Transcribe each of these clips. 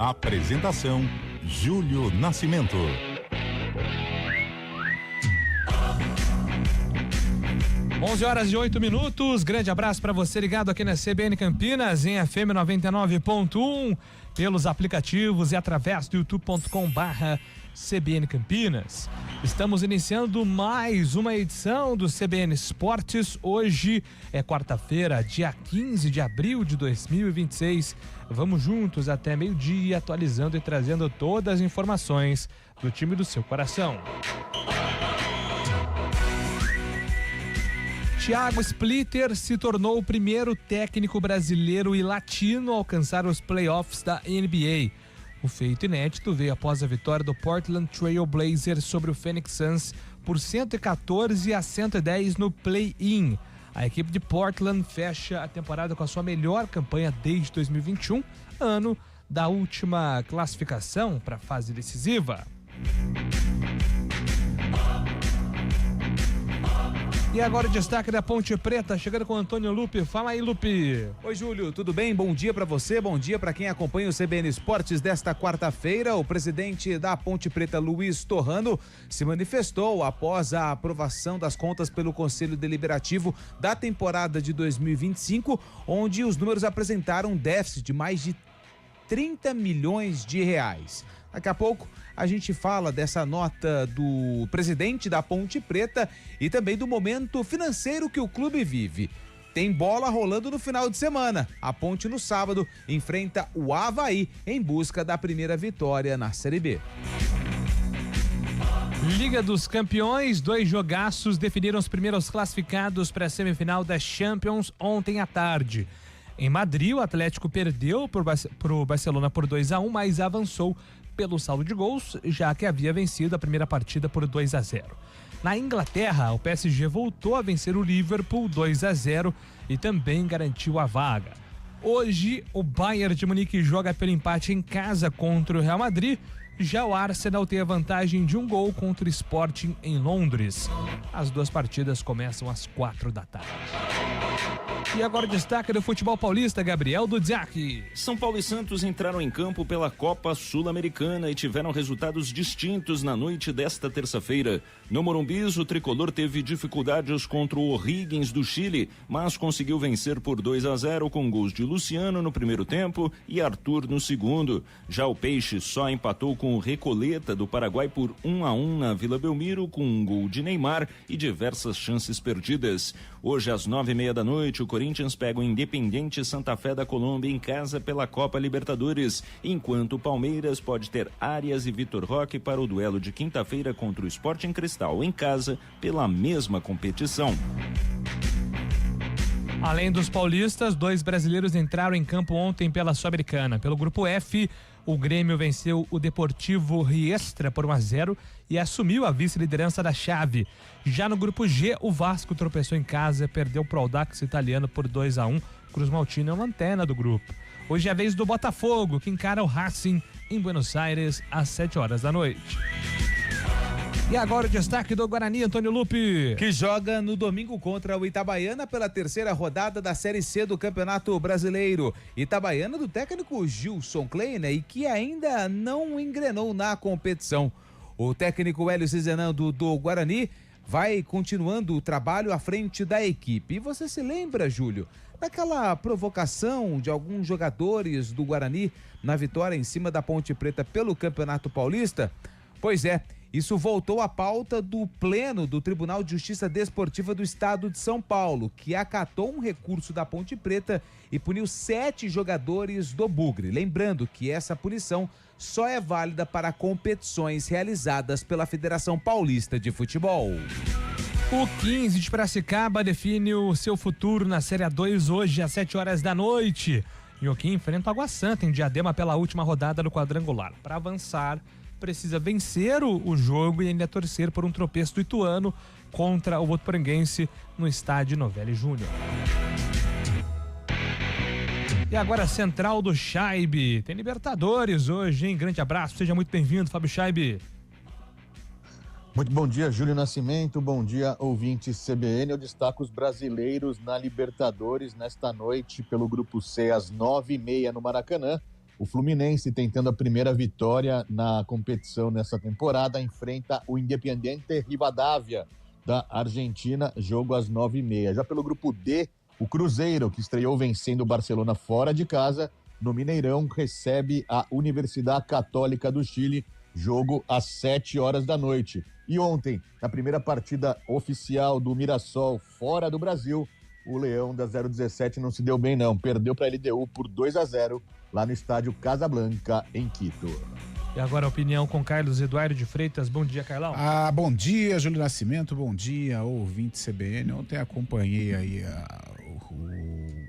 Apresentação: Júlio Nascimento. 11h08. Grande abraço para você ligado aqui na CBN Campinas, em FM 99.1, pelos aplicativos e através do youtube.com/CBN Campinas. Estamos iniciando mais uma edição do CBN Esportes. Hoje é quarta-feira, dia 15 de abril de 2026. Vamos juntos até meio-dia, atualizando e trazendo todas as informações do time do seu coração. Thiago Splitter se tornou o primeiro técnico brasileiro e latino a alcançar os playoffs da NBA. O feito inédito veio após a vitória do Portland Trail Blazers sobre o Phoenix Suns por 114-110 no play-in. A equipe de Portland fecha a temporada com a sua melhor campanha desde 2021, ano da última classificação para a fase decisiva. E agora o destaque da Ponte Preta, chegando com o Antônio Lupe. Fala aí, Lupe. Oi, Júlio, tudo bem? Bom dia pra você, bom dia pra quem acompanha o CBN Esportes desta quarta-feira. O presidente da Ponte Preta, Luiz Torrano, se manifestou após a aprovação das contas pelo Conselho Deliberativo da temporada de 2025, onde os números apresentaram um déficit de mais de 30 milhões de reais. Daqui a pouco a gente fala dessa nota do presidente da Ponte Preta e também do momento financeiro que o clube vive. Tem bola rolando no final de semana. A Ponte no sábado enfrenta o Avaí em busca da primeira vitória na Série B. Liga dos Campeões, 2 jogaços definiram os primeiros classificados para a semifinal da Champions ontem à tarde. Em Madrid, o Atlético perdeu pro Barcelona por 2-1, mas avançou pelo saldo de gols, já que havia vencido a primeira partida por 2-0. Na Inglaterra, o PSG voltou a vencer o Liverpool 2-0 e também garantiu a vaga. Hoje, o Bayern de Munique joga pelo empate em casa contra o Real Madrid. Já o Arsenal tem a vantagem de 1 gol contra o Sporting em Londres. As 2 partidas começam às 4 da tarde. E agora destaque do futebol paulista, Gabriel Dudziak. São Paulo e Santos entraram em campo pela Copa Sul-Americana e tiveram resultados distintos na noite desta terça-feira. No Morumbi, o tricolor teve dificuldades contra o O'Higgins do Chile, mas conseguiu vencer por 2-0 com gols de Luciano no primeiro tempo e Arthur no segundo. Já o Peixe só empatou com o Recoleta do Paraguai por 1-1 na Vila Belmiro, com um gol de Neymar e diversas chances perdidas. Hoje, às 9h30 da noite, o Corinthians pega o Independiente Santa Fé da Colômbia em casa pela Copa Libertadores, enquanto o Palmeiras pode ter Arias e Vitor Roque para o duelo de quinta-feira contra o Sporting Cristal em casa pela mesma competição. Além dos paulistas, 2 brasileiros entraram em campo ontem pela Sul-Americana. Pelo grupo F, o Grêmio venceu o Deportivo Riestra por 1-0 e assumiu a vice-liderança da chave. Já no grupo G, o Vasco tropeçou em casa, perdeu para o Audax italiano por 2-1. Cruz Maltino é a lanterna do grupo. Hoje é a vez do Botafogo, que encara o Racing em Buenos Aires às 7h da noite. E agora o destaque do Guarani, Antônio Lupe. Que joga no domingo contra o Itabaiana pela 3ª rodada da Série C do Campeonato Brasileiro. Itabaiana do técnico Gilson Kleina e que ainda não engrenou na competição. O técnico Hélio Cizenando do Guarani vai continuando o trabalho à frente da equipe. E você se lembra, Júlio, daquela provocação de alguns jogadores do Guarani na vitória em cima da Ponte Preta pelo Campeonato Paulista? Pois é, isso voltou à pauta do Pleno do Tribunal de Justiça Desportiva do Estado de São Paulo, que acatou um recurso da Ponte Preta e puniu 7 jogadores do Bugre. Lembrando que essa punição só é válida para competições realizadas pela Federação Paulista de Futebol. O 15 de Piracicaba define o seu futuro na Série A2 hoje às 7h da noite. E o que enfrenta o Água Santa em Diadema pela última rodada do quadrangular. Para avançar, precisa vencer o jogo e ainda torcer por um tropeço do Ituano contra o Votuporanguense no estádio Novelli Júnior. E agora a Central do Chaibe. Tem Libertadores hoje, hein? Grande abraço, seja muito bem-vindo, Fábio Chaibe. Muito bom dia, Júlio Nascimento, bom dia, ouvintes CBN. Eu destaco os brasileiros na Libertadores nesta noite pelo Grupo C às 9h30 no Maracanã. O Fluminense, tentando a primeira vitória na competição nessa temporada, enfrenta o Independiente Rivadavia, da Argentina, jogo às 9h30. Já pelo grupo D, o Cruzeiro, que estreou vencendo o Barcelona fora de casa, no Mineirão, recebe a Universidade Católica do Chile, jogo às 7h da noite. E ontem, na primeira partida oficial do Mirassol fora do Brasil, o Leão da 017 não se deu bem não, perdeu para a LDU por 2-0 lá no estádio Casablanca, em Quito. E agora a opinião com Carlos Eduardo de Freitas. Bom dia, Carlão. Bom dia, Júlio Nascimento, bom dia, ouvinte CBN. Ontem acompanhei aí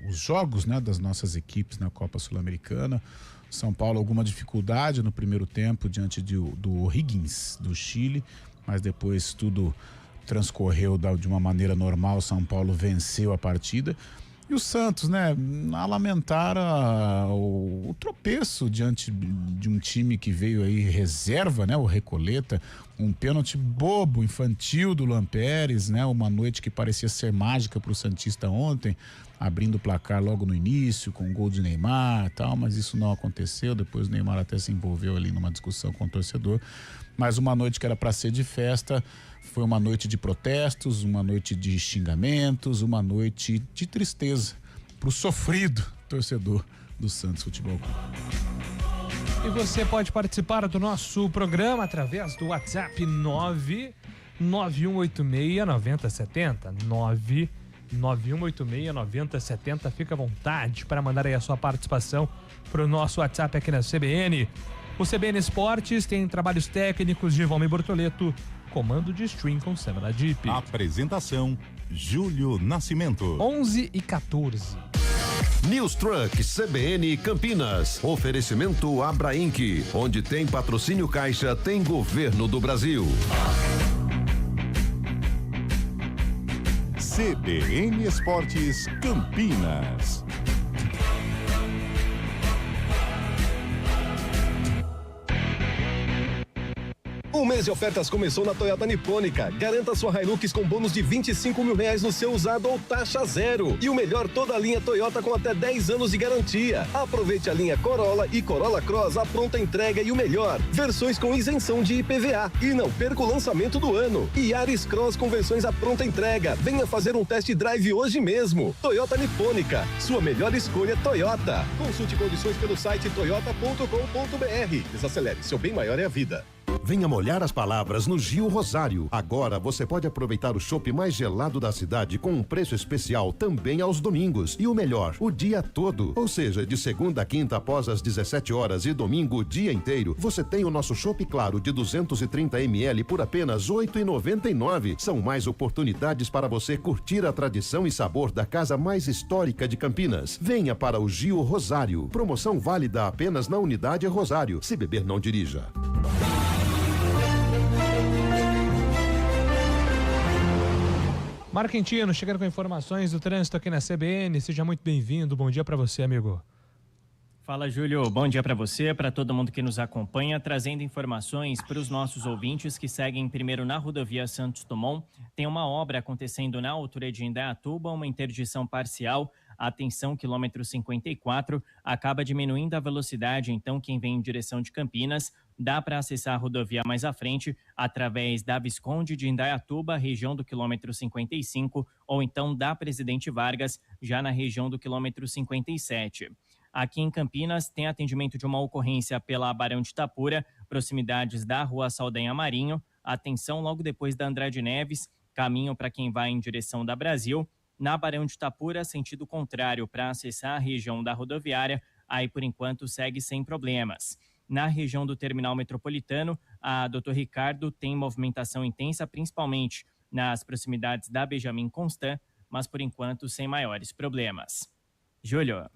os jogos, né, das nossas equipes na Copa Sul-Americana. São Paulo alguma dificuldade no primeiro tempo diante do Higgins do Chile, mas depois tudo transcorreu de uma maneira normal. São Paulo venceu a partida. E o Santos, né, a lamentar o tropeço diante de um time que veio aí reserva, né, o Recoleta, um pênalti bobo, infantil do Luan Pérez, né, uma noite que parecia ser mágica para o Santista ontem, abrindo o placar logo no início, com um gol de Neymar e tal, mas isso não aconteceu. Depois o Neymar até se envolveu ali numa discussão com o torcedor, mas uma noite que era para ser de festa foi uma noite de protestos, uma noite de xingamentos, uma noite de tristeza para o sofrido torcedor do Santos Futebol Clube. E você pode participar do nosso programa através do WhatsApp 99186-9070. 99186-9070. Fica à vontade para mandar aí a sua participação para o nosso WhatsApp aqui na CBN. O CBN Esportes tem trabalhos técnicos de Valmir Bortoleto, comando de stream com Samela Deep. Apresentação, Júlio Nascimento. 11h14. News Truck CBN Campinas. Oferecimento Abra Inc. Onde tem patrocínio Caixa, tem Governo do Brasil. CBN Esportes Campinas. O mês de ofertas começou na Toyota Nipônica. Garanta sua Hilux com bônus de R$25 mil no seu usado ou taxa zero. E o melhor, toda a linha Toyota com até 10 anos de garantia. Aproveite a linha Corolla e Corolla Cross à pronta entrega e o melhor, versões com isenção de IPVA. E não perca o lançamento do ano. Yaris Cross com versões à pronta entrega. Venha fazer um test drive hoje mesmo. Toyota Nipônica, sua melhor escolha Toyota. Consulte condições pelo site toyota.com.br. Desacelere, seu bem maior é a vida. Venha molhar as palavras no Gil Rosário. Agora você pode aproveitar o chopp mais gelado da cidade com um preço especial também aos domingos. E o melhor, o dia todo. Ou seja, de segunda a quinta após as 17 horas e domingo o dia inteiro, você tem o nosso chopp claro de 230 ml por apenas R$ 8,99. São mais oportunidades para você curtir a tradição e sabor da casa mais histórica de Campinas. Venha para o Gil Rosário. Promoção válida apenas na unidade Rosário. Se beber, não dirija. Mário Quintino, chegando com informações do trânsito aqui na CBN. Seja muito bem-vindo. Bom dia para você, amigo. Fala, Júlio. Bom dia para você, para todo mundo que nos acompanha, trazendo informações para os nossos ouvintes que seguem primeiro na rodovia Santos Dumont. Tem uma obra acontecendo na altura de Indaiatuba, uma interdição parcial. Atenção, quilômetro 54, acaba diminuindo a velocidade, então quem vem em direção de Campinas, dá para acessar a rodovia mais à frente, através da Visconde de Indaiatuba, região do quilômetro 55, ou então da Presidente Vargas, já na região do quilômetro 57. Aqui em Campinas, tem atendimento de uma ocorrência pela Barão de Itapura, proximidades da Rua Saldanha Marinho. Atenção, logo depois da Andrade Neves, caminho para quem vai em direção da Brasil. Na Barão de Itapura, sentido contrário para acessar a região da rodoviária, aí por enquanto segue sem problemas. Na região do terminal metropolitano, a Dr. Ricardo tem movimentação intensa, principalmente nas proximidades da Benjamin Constant, mas por enquanto sem maiores problemas. Júlio.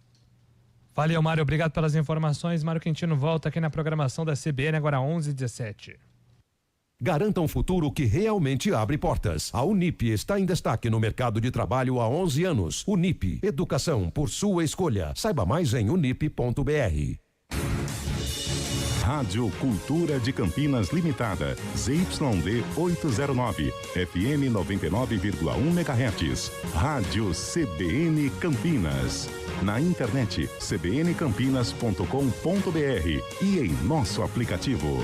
Valeu, Mário. Obrigado pelas informações. Mário Quintino volta aqui na programação da CBN, agora 11h17. Garanta um futuro que realmente abre portas. A Unip está em destaque no mercado de trabalho há 11 anos. Unip, educação por sua escolha. Saiba mais em unip.br. Rádio Cultura de Campinas Limitada, ZYD 809, FM 99,1 MHz. Rádio CBN Campinas. Na internet cbncampinas.com.br e em nosso aplicativo.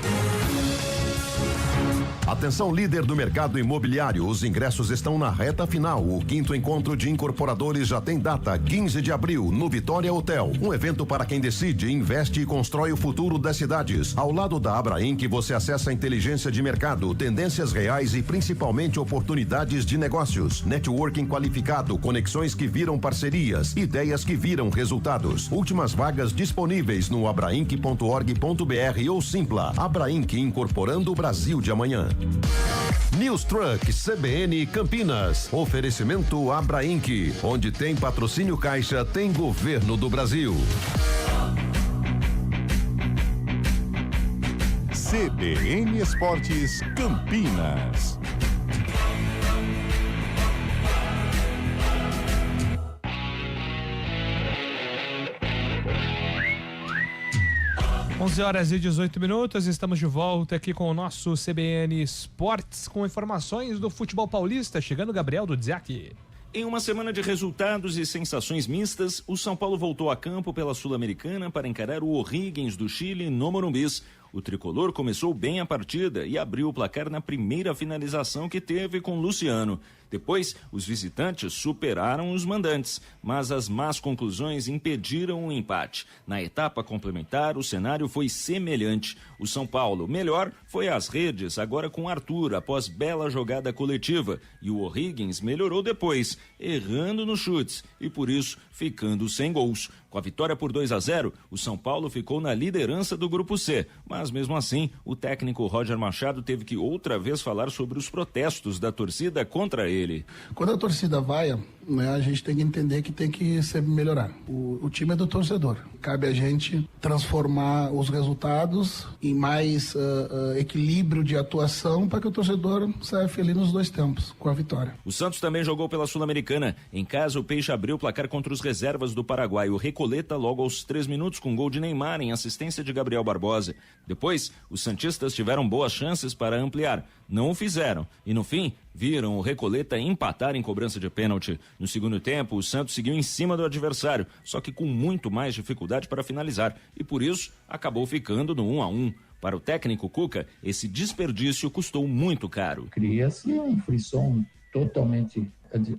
Atenção, líder do mercado imobiliário, os ingressos estão na reta final. O 5º encontro de incorporadores já tem data, 15 de abril, no Vitória Hotel. Um evento para quem decide, investe e constrói o futuro das cidades. Ao lado da Abrainc, você acessa a inteligência de mercado, tendências reais e principalmente oportunidades de negócios. Networking qualificado, conexões que viram parcerias, ideias que viram resultados. Últimas vagas disponíveis no abrainc.org.br ou Simpla. Abrainc, incorporando o Brasil de amanhã. News Truck CBN Campinas. Oferecimento Abrainc. Onde tem patrocínio Caixa, tem Governo do Brasil. CBN Esportes Campinas. Onze horas e 18 minutos, estamos de volta aqui com o nosso CBN Esportes, com informações do futebol paulista. Chegando Gabriel Dudziak. Em uma semana de resultados e sensações mistas, o São Paulo voltou a campo pela Sul-Americana para encarar o O'Higgins do Chile no Morumbis. O tricolor começou bem a partida e abriu o placar na primeira finalização que teve com Luciano. Depois, os visitantes superaram os mandantes, mas as más conclusões impediram o empate. Na etapa complementar, o cenário foi semelhante. O São Paulo, melhor, foi às redes, agora com Arthur, após bela jogada coletiva. E o O'Higgins melhorou depois, errando nos chutes e, por isso, ficando sem gols. Com a vitória por 2-0, o São Paulo ficou na liderança do Grupo C. Mas, mesmo assim, o técnico Roger Machado teve que outra vez falar sobre os protestos da torcida contra ele. Quando a torcida vai, né, a gente tem que entender que tem que sempre melhorar. O time é do torcedor. Cabe a gente transformar os resultados em mais equilíbrio de atuação para que o torcedor saia feliz nos dois tempos, com a vitória. O Santos também jogou pela Sul-Americana. Em casa, o Peixe abriu o placar contra os reservas do Paraguai. O Recoleta logo aos 3 minutos com gol de Neymar em assistência de Gabriel Barbosa. Depois, os santistas tiveram boas chances para ampliar. Não o fizeram. E no fim, viram o Recoleta empatar em cobrança de pênalti. No segundo tempo, o Santos seguiu em cima do adversário, só que com muito mais dificuldade para finalizar. E por isso, acabou ficando no 1-1. Para o técnico Cuca, esse desperdício custou muito caro. Cria-se um frisson totalmente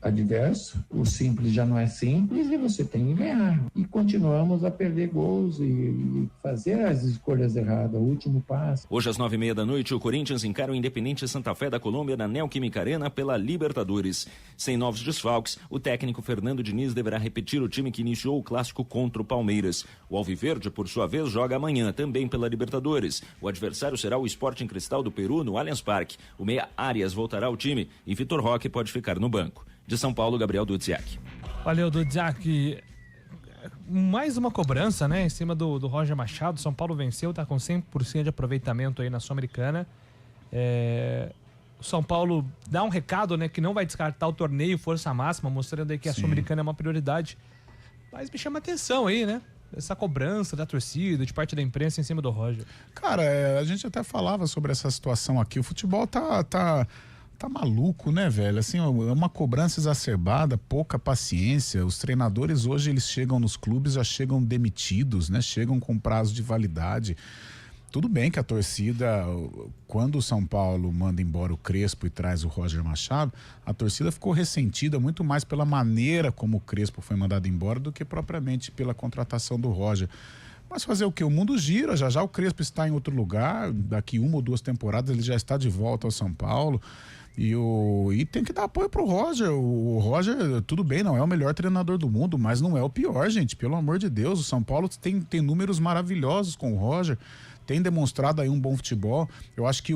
adverso, o simples já não é simples e você tem que ganhar. E continuamos a perder gols e fazer as escolhas erradas, o último passo. Hoje às 9:30 da noite, o Corinthians encara o Independente Santa Fé da Colômbia na Neoquímica Arena pela Libertadores. Sem novos desfalques, o técnico Fernando Diniz deverá repetir o time que iniciou o clássico contra o Palmeiras. O Alviverde, por sua vez, joga amanhã também pela Libertadores. O adversário será o Sporting Cristal do Peru no Allianz Parque. O meia Arias voltará ao time e Vitor Roque pode ficar no banco. De São Paulo, Gabriel Dudziak. Valeu, Dudziak. Mais uma cobrança, né, em cima do Roger Machado. São Paulo venceu, tá com 100% de aproveitamento aí na Sul-Americana. O São Paulo dá um recado, né, que não vai descartar o torneio força máxima, mostrando aí que a Sul-Americana é uma prioridade. Mas me chama atenção aí, né? Essa cobrança da torcida, de parte da imprensa em cima do Roger. Cara, a gente até falava sobre essa situação aqui. O futebol tá maluco, né, velho? Assim, é uma cobrança exacerbada, pouca paciência. Os treinadores hoje, eles chegam nos clubes, já chegam demitidos, né? Chegam com prazo de validade. Tudo bem que a torcida, quando o São Paulo manda embora o Crespo e traz o Roger Machado, a torcida ficou ressentida muito mais pela maneira como o Crespo foi mandado embora do que propriamente pela contratação do Roger. Mas fazer o quê? O mundo gira, já o Crespo está em outro lugar, daqui 1 ou 2 temporadas ele já está de volta ao São Paulo. E tem que dar apoio pro Roger. O Roger, tudo bem, não é o melhor treinador do mundo, mas não é o pior, gente, pelo amor de Deus. O São Paulo tem números maravilhosos com o Roger, tem demonstrado aí um bom futebol. Eu acho que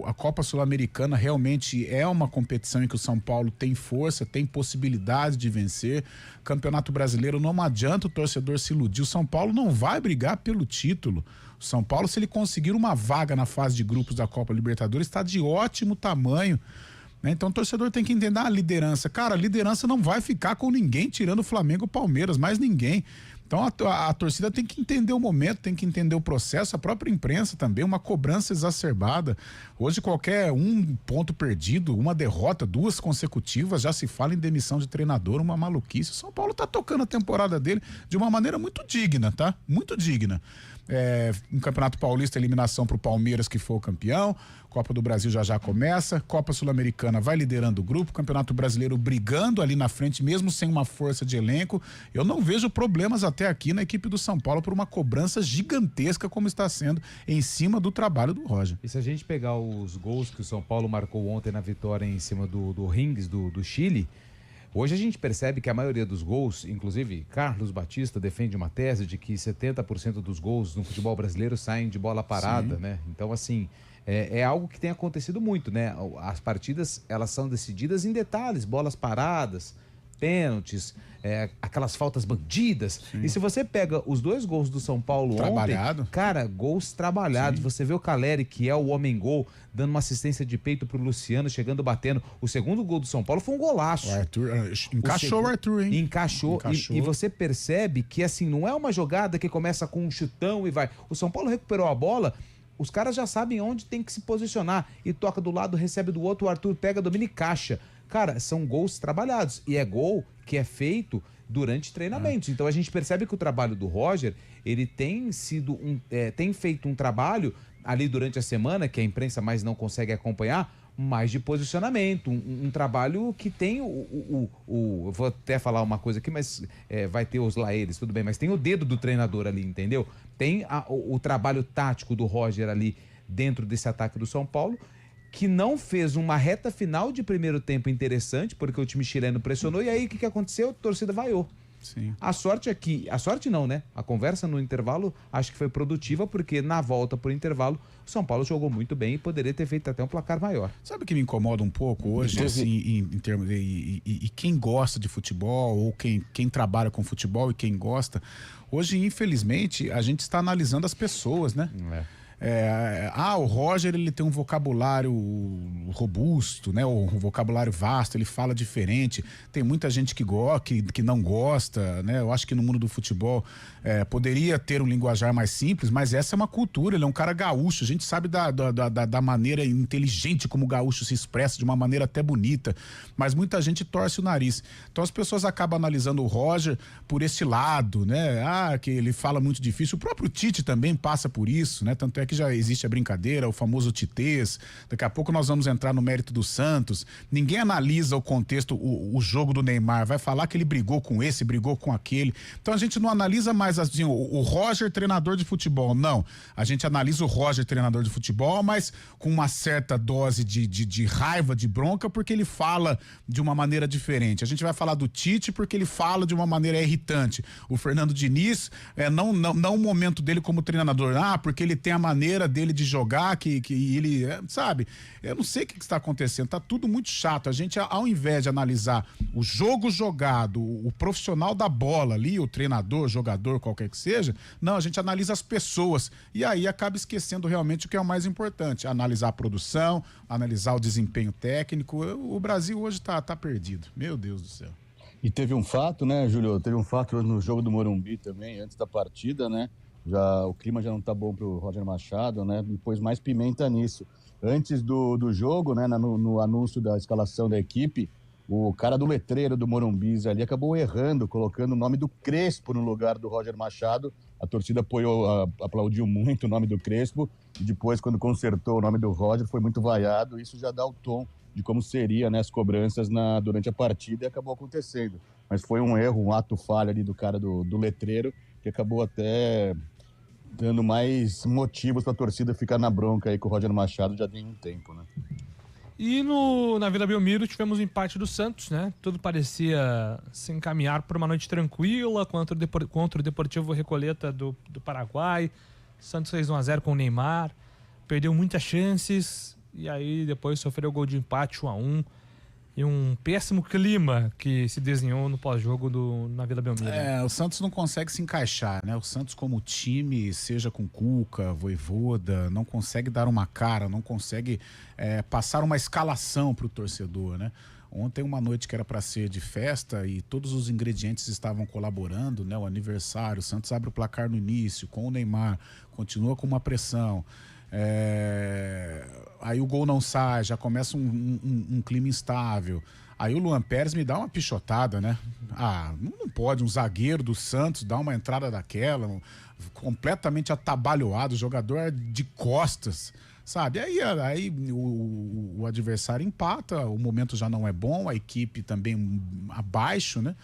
a Copa Sul-Americana realmente é uma competição em que o São Paulo tem força, tem possibilidade de vencer. Campeonato Brasileiro, não adianta o torcedor se iludir. O São Paulo não vai brigar pelo título. O São Paulo, se ele conseguir uma vaga na fase de grupos da Copa Libertadores, está de ótimo tamanho, né? Então o torcedor tem que entender a liderança. Cara, a liderança não vai ficar com ninguém, tirando o Flamengo e o Palmeiras, mais ninguém. Então a torcida tem que entender o momento, tem que entender o processo, a própria imprensa também, uma cobrança exacerbada. Hoje qualquer um ponto perdido, uma derrota, 2 consecutivas, já se fala em demissão de treinador, uma maluquice. O São Paulo tá tocando a temporada dele de uma maneira muito digna, tá? Muito digna. Um Campeonato Paulista, eliminação pro Palmeiras, que foi o campeão. Copa do Brasil já começa. Copa Sul-Americana vai liderando o grupo. Campeonato Brasileiro brigando ali na frente, mesmo sem uma força de elenco. Eu não vejo problemas até aqui na equipe do São Paulo por uma cobrança gigantesca como está sendo em cima do trabalho do Roger. E se a gente pegar os gols que o São Paulo marcou ontem na vitória em cima do Rings do Chile, hoje a gente percebe que a maioria dos gols, inclusive Carlos Batista defende uma tese de que 70% dos gols no futebol brasileiro saem de bola parada, né? Então, assim, é algo que tem acontecido muito, né? As partidas, elas são decididas em detalhes, bolas paradas, pênaltis, aquelas faltas bandidas. Sim. E se você pega os 2 gols do São Paulo ontem, cara, gols trabalhados. Sim. Você vê o Caleri, que é o homem-gol, dando uma assistência de peito pro Luciano, chegando, batendo. O segundo gol do São Paulo foi um golaço. O Arthur, encaixou o Arthur, hein? Encaixou. E você percebe que, assim, não é uma jogada que começa com um chutão e vai. O São Paulo recuperou a bola, os caras já sabem onde tem que se posicionar. E toca do lado, recebe do outro, o Arthur pega, domina e caixa. Cara, são gols trabalhados. E é gol que é feito durante treinamentos. Então a gente percebe que o trabalho do Roger, ele tem sido tem feito um trabalho ali durante a semana, que a imprensa mais não consegue acompanhar, mais de posicionamento, um trabalho que tem eu vou até falar uma coisa aqui, mas vai ter os laeres, tudo bem, mas tem o dedo do treinador ali, entendeu? Tem o trabalho tático do Roger ali dentro desse ataque do São Paulo, que não fez uma reta final de primeiro tempo interessante, porque o time chileno pressionou, e aí o que aconteceu? A torcida vaiou. Sim. A sorte é que, a sorte não, né? A conversa no intervalo acho que foi produtiva, porque na volta pro intervalo, o São Paulo jogou muito bem e poderia ter feito até um placar maior. Sabe o que me incomoda um pouco hoje, assim, em termos e quem gosta de futebol, ou quem trabalha com futebol e quem gosta, hoje, infelizmente, a gente está analisando as pessoas, né? O Roger, ele tem um vocabulário robusto, né? Um vocabulário vasto, ele fala diferente. Tem muita gente que não gosta, né? Eu acho que no mundo do futebol poderia ter um linguajar mais simples, mas essa é uma cultura, ele é um cara gaúcho, a gente sabe da maneira inteligente como o gaúcho se expressa, de uma maneira até bonita, mas muita gente torce o nariz. Então as pessoas acabam analisando o Roger por esse lado, né? Que ele fala muito difícil. O próprio Tite também passa por isso, né? Tanto é que já existe a brincadeira, o famoso titês. Daqui a pouco nós vamos entrar no mérito do Santos. Ninguém analisa o contexto, o jogo do Neymar. Vai falar que ele brigou com esse, brigou com aquele. Então a gente não analisa mais assim, o Roger, treinador de futebol. Não. A gente analisa o Roger, treinador de futebol, mas com uma certa dose de raiva, de bronca, porque ele fala de uma maneira diferente. A gente vai falar do Tite porque ele fala de uma maneira irritante. O Fernando Diniz, não o momento dele como treinador. Porque ele tem a maneira dele de jogar, que ele, sabe? Eu não sei o que está acontecendo, tá tudo muito chato. A gente, ao invés de analisar o jogo jogado, o profissional da bola ali, o treinador, jogador, qualquer que seja, não, a gente analisa as pessoas e aí acaba esquecendo realmente o que é o mais importante, analisar a produção, analisar o desempenho técnico. O Brasil hoje tá perdido, meu Deus do céu. E teve um fato, né, Júlio? Teve um fato no jogo do Morumbi também, antes da partida, né? O clima já não tá bom pro Roger Machado, né? E pôs mais pimenta nisso. Antes do jogo, né? No anúncio da escalação da equipe, o cara do letreiro do Morumbi ali acabou errando, colocando o nome do Crespo no lugar do Roger Machado. A torcida aplaudiu muito o nome do Crespo. E depois, quando consertou o nome do Roger, foi muito vaiado. Isso já dá o tom de como seria, né, as cobranças durante a partida, e acabou acontecendo. Mas foi um erro, um ato falho ali do cara do letreiro, que acabou até dando mais motivos para a torcida ficar na bronca aí com o Roger Machado já tem um tempo, né? E na Vila Belmiro tivemos o empate do Santos, né? Tudo parecia se encaminhar para uma noite tranquila contra o Deportivo Recoleta do Paraguai. Santos fez 1-0 com o Neymar, perdeu muitas chances e aí depois sofreu o gol de empate 1-1. E um péssimo clima que se desenhou no pós-jogo na Vila Belmiro. O Santos não consegue se encaixar, né? O Santos como time, seja com Cuca, Vojvoda, não consegue dar uma cara, não consegue passar uma escalação pro torcedor, né? Ontem uma noite que era para ser de festa e todos os ingredientes estavam colaborando, né? O aniversário, o Santos abre o placar no início, com o Neymar, continua com uma pressão. Aí o gol não sai, já começa um clima instável. Aí o Luan Pérez me dá uma pichotada, né? Não pode um zagueiro do Santos dar uma entrada daquela, completamente atabalhoado, o jogador de costas, sabe? Aí o adversário empata, o momento já não é bom, a equipe também abaixo, né?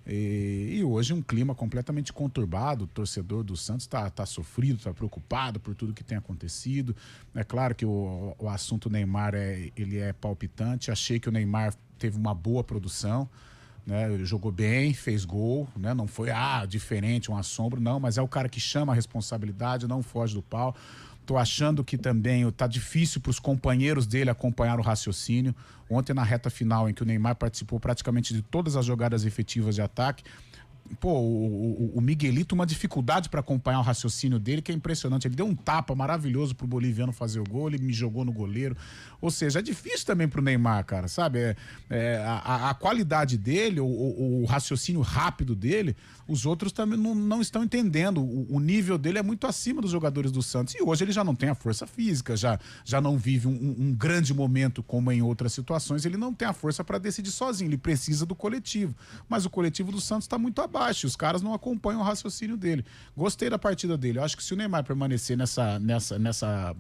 E hoje um clima completamente conturbado, o torcedor do Santos tá sofrido, tá preocupado por tudo que tem acontecido. É claro que o assunto Neymar ele é palpitante, achei que o Neymar teve uma boa produção, né? Jogou bem, fez gol, né? Não foi diferente, um assombro, não, mas é o cara que chama a responsabilidade, não foge do pau. Tô achando que também tá difícil para os companheiros dele acompanhar o raciocínio. Ontem, na reta final, em que o Neymar participou praticamente de todas as jogadas efetivas de ataque, o Miguelito, uma dificuldade para acompanhar o raciocínio dele, que é impressionante. Ele deu um tapa maravilhoso pro boliviano fazer o gol, ele me jogou no goleiro. Ou seja, é difícil também pro Neymar, cara, sabe? A qualidade dele, o raciocínio rápido dele, os outros também não estão entendendo. O nível dele é muito acima dos jogadores do Santos. E hoje ele já não tem a força física, já não vive um grande momento como em outras situações. Ele não tem a força para decidir sozinho, ele precisa do coletivo. Mas o coletivo do Santos está muito abaixo, os caras não acompanham o raciocínio dele. Gostei da partida dele. Eu acho que se o Neymar permanecer nessa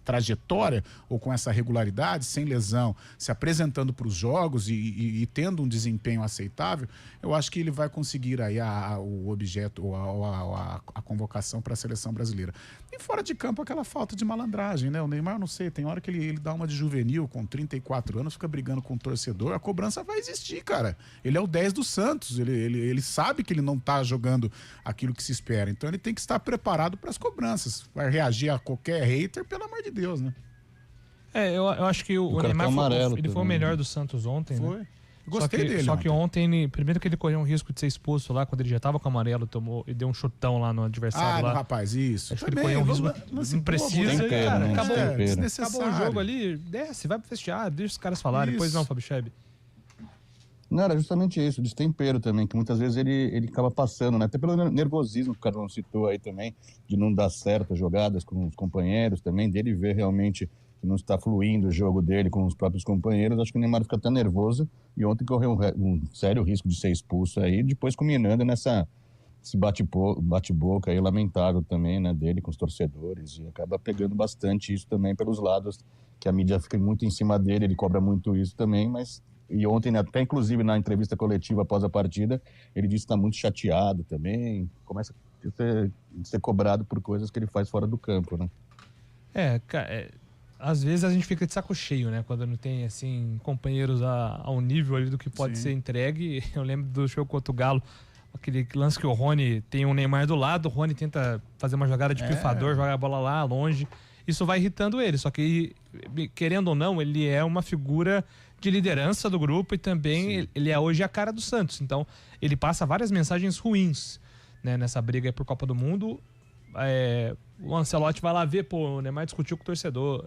trajetória ou com essa regularidade, sem lesão, se apresentando para os jogos e tendo um desempenho aceitável, eu acho que ele vai conseguir aí o objeto ou a convocação para a seleção brasileira. E fora de campo, aquela falta de malandragem, né? O Neymar, não sei, tem hora que ele dá uma de juvenil com 34 anos, fica brigando com o torcedor, a cobrança vai existir, cara. Ele é o 10 do Santos, ele sabe que ele não tá jogando aquilo que se espera, então ele tem que estar preparado para as cobranças. Vai reagir a qualquer hater, pelo amor de Deus, né? Eu acho que o Neymar foi o melhor do Santos ontem, foi. né? Gostei dele. Só que ontem, primeiro que ele correu um risco de ser expulso lá, quando ele já tava com o amarelo, tomou e deu um chutão lá no adversário lá. Rapaz, isso. Acho que ele correu um risco, não precisa. Cara, acabou o jogo ali, desce, vai pro vestiário, deixa os caras falarem. Depois não, Fábio Scheb. Não, era justamente isso, o destempero também, que muitas vezes ele acaba passando, né? Até pelo nervosismo que o Carlão citou aí também, de não dar certas jogadas com os companheiros também, dele ver realmente que não está fluindo o jogo dele com os próprios companheiros. Acho que o Neymar fica até nervoso e ontem correu um sério risco de ser expulso aí, depois culminando esse bate-boca aí lamentável também, né, dele com os torcedores, e acaba pegando bastante isso também pelos lados, que a mídia fica muito em cima dele, ele cobra muito isso também, mas... E ontem, até inclusive na entrevista coletiva após a partida, ele disse que está muito chateado também, começa a ser cobrado por coisas que ele faz fora do campo, né? Às vezes a gente fica de saco cheio, né? Quando não tem, assim, companheiros ao nível ali do que pode ser entregue. Eu lembro do jogo contra o Galo, aquele lance que o Rony tem um Neymar do lado, o Rony tenta fazer uma jogada de pifador, joga a bola lá longe. Isso vai irritando ele, só que, querendo ou não, ele é uma figura de liderança do grupo e também ele é hoje a cara do Santos. Então, ele passa várias mensagens ruins, né, nessa briga aí por Copa do Mundo. O Ancelotti vai lá ver, o Neymar discutiu com o torcedor.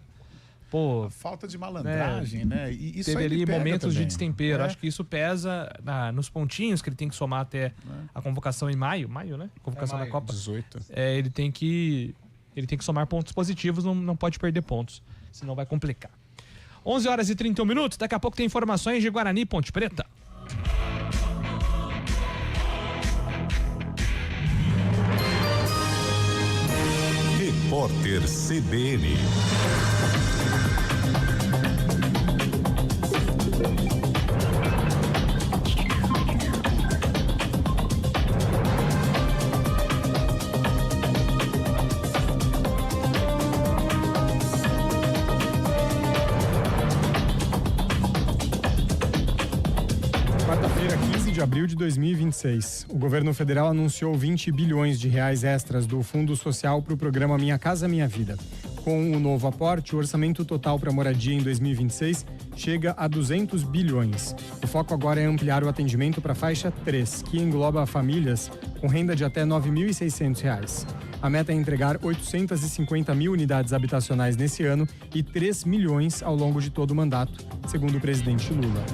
A falta de malandragem, né? E isso teve ali momentos também de destempero. Acho que isso pesa nos pontinhos que ele tem que somar até a convocação em maio, né? Convocação da Copa. 18. Ele tem que somar pontos positivos, não pode perder pontos, senão vai complicar. 11h31, daqui a pouco tem informações de Guarani e Ponte Preta. Repórter CBN. Quarta-feira, 15 de abril de 2026. O governo federal anunciou 20 bilhões de reais extras do Fundo Social para o programa Minha Casa Minha Vida. Com o novo aporte, o orçamento total para moradia em 2026 chega a 200 bilhões. O foco agora é ampliar o atendimento para a faixa 3, que engloba famílias com renda de até R$ 9.600. A meta é entregar 850 mil unidades habitacionais nesse ano e 3 milhões ao longo de todo o mandato, segundo o presidente Lula.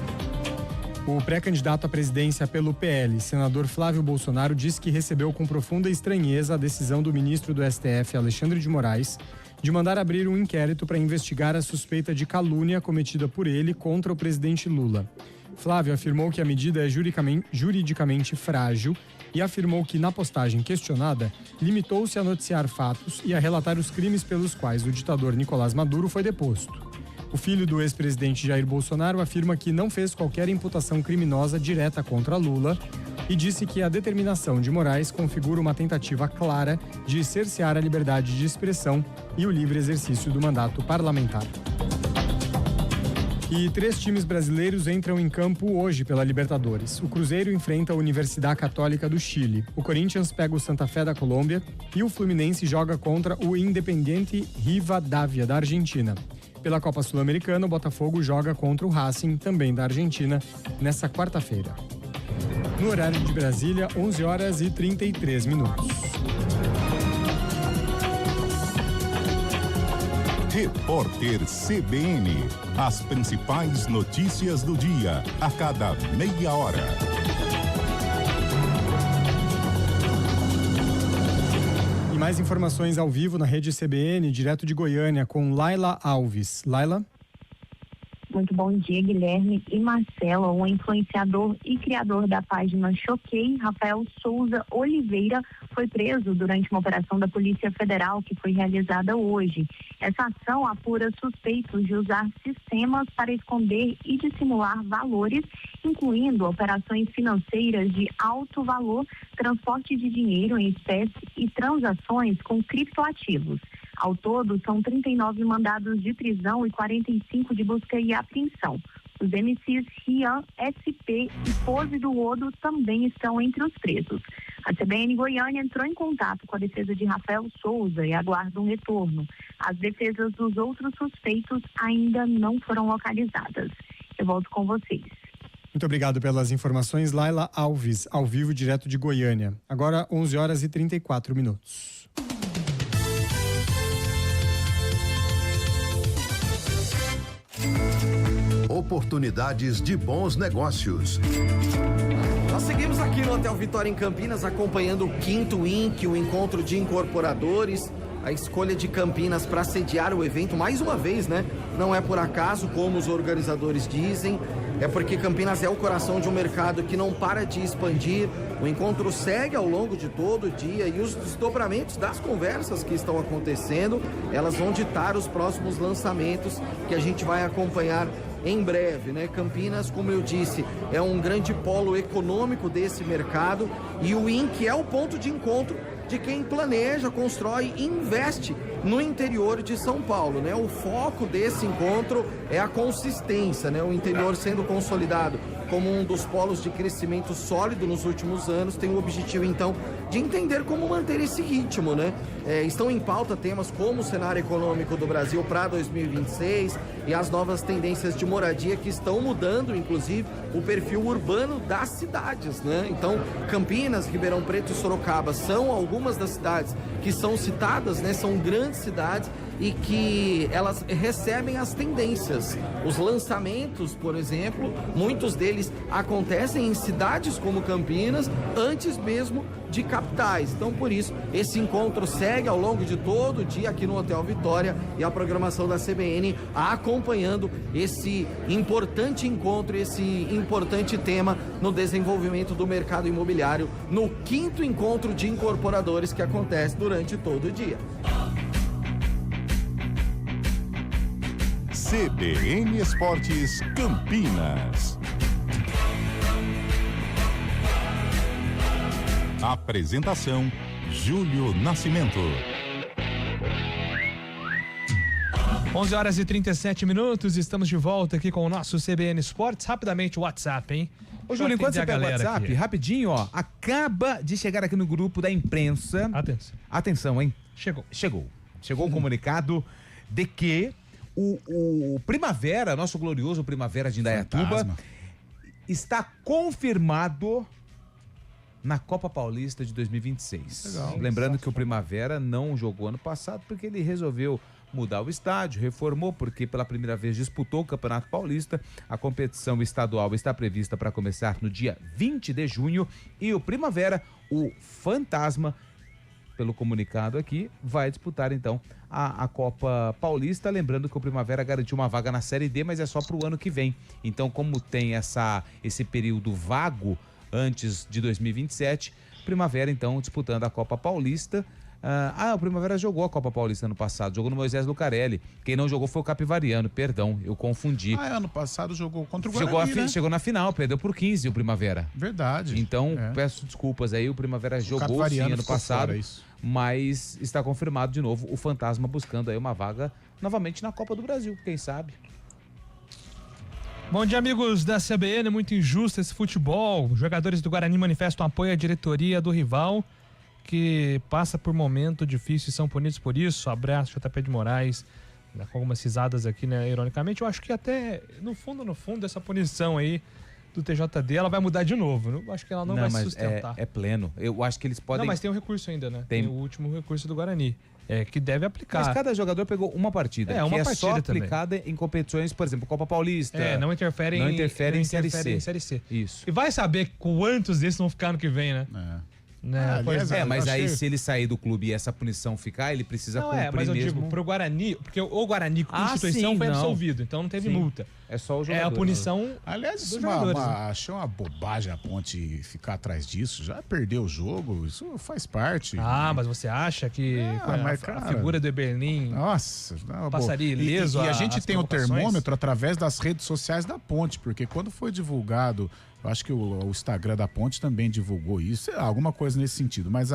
O pré-candidato à presidência pelo PL, senador Flávio Bolsonaro, disse que recebeu com profunda estranheza a decisão do ministro do STF, Alexandre de Moraes, de mandar abrir um inquérito para investigar a suspeita de calúnia cometida por ele contra o presidente Lula. Flávio afirmou que a medida é juridicamente frágil e afirmou que, na postagem questionada, limitou-se a noticiar fatos e a relatar os crimes pelos quais o ditador Nicolás Maduro foi deposto. O filho do ex-presidente Jair Bolsonaro afirma que não fez qualquer imputação criminosa direta contra Lula e disse que a determinação de Moraes configura uma tentativa clara de cercear a liberdade de expressão e o livre exercício do mandato parlamentar. E 3 times brasileiros entram em campo hoje pela Libertadores. O Cruzeiro enfrenta a Universidade Católica do Chile. O Corinthians pega o Santa Fé da Colômbia e o Fluminense joga contra o Independiente Rivadavia da Argentina. Pela Copa Sul-Americana, o Botafogo joga contra o Racing, também da Argentina, nessa quarta-feira. No horário de Brasília, 11h33. Repórter CBN. As principais notícias do dia, a cada meia hora. E mais informações ao vivo na rede CBN, direto de Goiânia, com Laila Alves. Laila? Muito bom dia, Guilherme e Marcela. O influenciador e criador da página Choquei, Rafael Souza Oliveira, foi preso durante uma operação da Polícia Federal que foi realizada hoje. Essa ação apura suspeitos de usar sistemas para esconder e dissimular valores, incluindo operações financeiras de alto valor, transporte de dinheiro em espécie e transações com criptoativos. Ao todo, são 39 mandados de prisão e 45 de busca e apreensão. Os MCs Rian, SP e Pose do Odo também estão entre os presos. A CBN Goiânia entrou em contato com a defesa de Rafael Souza e aguarda um retorno. As defesas dos outros suspeitos ainda não foram localizadas. Eu volto com vocês. Muito obrigado pelas informações, Laila Alves, ao vivo direto de Goiânia. Agora 11h34. Oportunidades de bons negócios. Nós seguimos aqui no Hotel Vitória em Campinas acompanhando o 5º INC, o encontro de incorporadores, a escolha de Campinas para sediar o evento mais uma vez, né? Não é por acaso, como os organizadores dizem, é porque Campinas é o coração de um mercado que não para de expandir. O encontro segue ao longo de todo o dia e os desdobramentos das conversas que estão acontecendo, elas vão ditar os próximos lançamentos que a gente vai acompanhar em breve, né? Campinas, como eu disse, é um grande polo econômico desse mercado e o INC é o ponto de encontro de quem planeja, constrói e investe no interior de São Paulo, né? O foco desse encontro é a consistência, né? O interior sendo consolidado como um dos polos de crescimento sólido nos últimos anos, tem o objetivo, então, de entender como manter esse ritmo, né? Estão em pauta temas como o cenário econômico do Brasil para 2026 e as novas tendências de moradia que estão mudando, inclusive, o perfil urbano das cidades, né? Então, Campinas, Ribeirão Preto e Sorocaba são algumas das cidades que são citadas, né? São grandes cidades e que elas recebem as tendências. Os lançamentos, por exemplo, muitos deles acontecem em cidades como Campinas, antes mesmo de capitais. Então, por isso, esse encontro segue ao longo de todo o dia aqui no Hotel Vitória e a programação da CBN acompanhando esse importante encontro, esse importante tema no desenvolvimento do mercado imobiliário, no 5º encontro de incorporadores que acontece durante todo o dia. CBN Esportes Campinas. Apresentação: Júlio Nascimento. 11h37, estamos de volta aqui com o nosso CBN Esportes. Rapidamente o WhatsApp, hein? Ô, Júlio, enquanto você pega o WhatsApp, rapidinho, ó, acaba de chegar aqui no grupo da imprensa. Atenção, hein? Chegou o comunicado de que o Primavera, nosso glorioso Primavera de Indaiatuba, está confirmado na Copa Paulista de 2026. Legal. Lembrando que o Primavera não jogou ano passado porque ele resolveu mudar o estádio, reformou porque pela primeira vez disputou o Campeonato Paulista. A competição estadual está prevista para começar no dia 20 de junho e o Primavera, o Fantasma, pelo comunicado aqui, vai disputar então a Copa Paulista. Lembrando que o Primavera garantiu uma vaga na Série D, mas é só para o ano que vem. Então, como tem esse período vago antes de 2027, Primavera então disputando a Copa Paulista. O Primavera jogou a Copa Paulista ano passado, jogou no Moisés Lucarelli. Quem não jogou foi o Capivariano, perdão, eu confundi. Ano passado jogou contra o Guarani, né? Chegou na final, perdeu por 15 o Primavera. Verdade. Então, peço desculpas aí, o Primavera jogou sim ano passado, mas está confirmado de novo o Fantasma buscando aí uma vaga novamente na Copa do Brasil, quem sabe. Bom dia, amigos da CBN. Muito injusto esse futebol. Os jogadores do Guarani manifestam apoio à diretoria do rival, que passa por momento difícil e são punidos por isso. Abraço, JP de Moraes, com algumas risadas aqui, né, ironicamente. Eu acho que até, no fundo, essa punição aí do TJD, ela vai mudar de novo. Eu acho que ela não vai se sustentar. É pleno. Eu acho que eles podem... Não, mas tem um recurso ainda, né? Tem o último recurso do Guarani, que deve aplicar. Mas cada jogador pegou uma partida, uma que partida só também. Aplicada em competições, por exemplo, Copa Paulista. Não interfere em Série C. Isso. E vai saber quantos desses vão ficar no que vem, né? Mas aí se ele sair do clube e essa punição ficar, ele precisa cumprir mas eu mesmo. digo, pro Guarani, porque o Guarani com instituição foi absolvido, então não teve multa. É só o jogador. É a punição. Aliás, dos jogadores. achei uma bobagem a Ponte ficar atrás disso. Já perdeu o jogo, isso faz parte. Mas você acha que a figura do Eberlin passaria ileso? E a gente tem o termômetro através das redes sociais da Ponte, porque quando foi divulgado, eu acho que o Instagram da Ponte também divulgou isso, alguma coisa nesse sentido, mas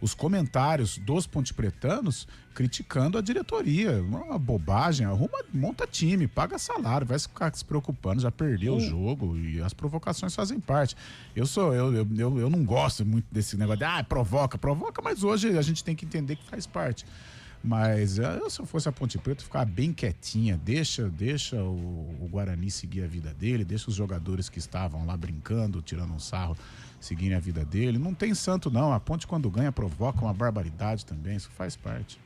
os comentários dos pontepretanos criticando a diretoria, uma bobagem, monta time, paga salário, vai ficar se preocupando, já perdeu o jogo e as provocações fazem parte. Eu não gosto muito desse negócio de provoca, mas hoje a gente tem que entender que faz parte. Mas se eu fosse a Ponte Preta, ficar bem quietinha, deixa o Guarani seguir a vida dele, deixa os jogadores que estavam lá brincando, tirando um sarro, seguirem a vida dele. Não tem santo não, a Ponte quando ganha provoca uma barbaridade também, isso faz parte.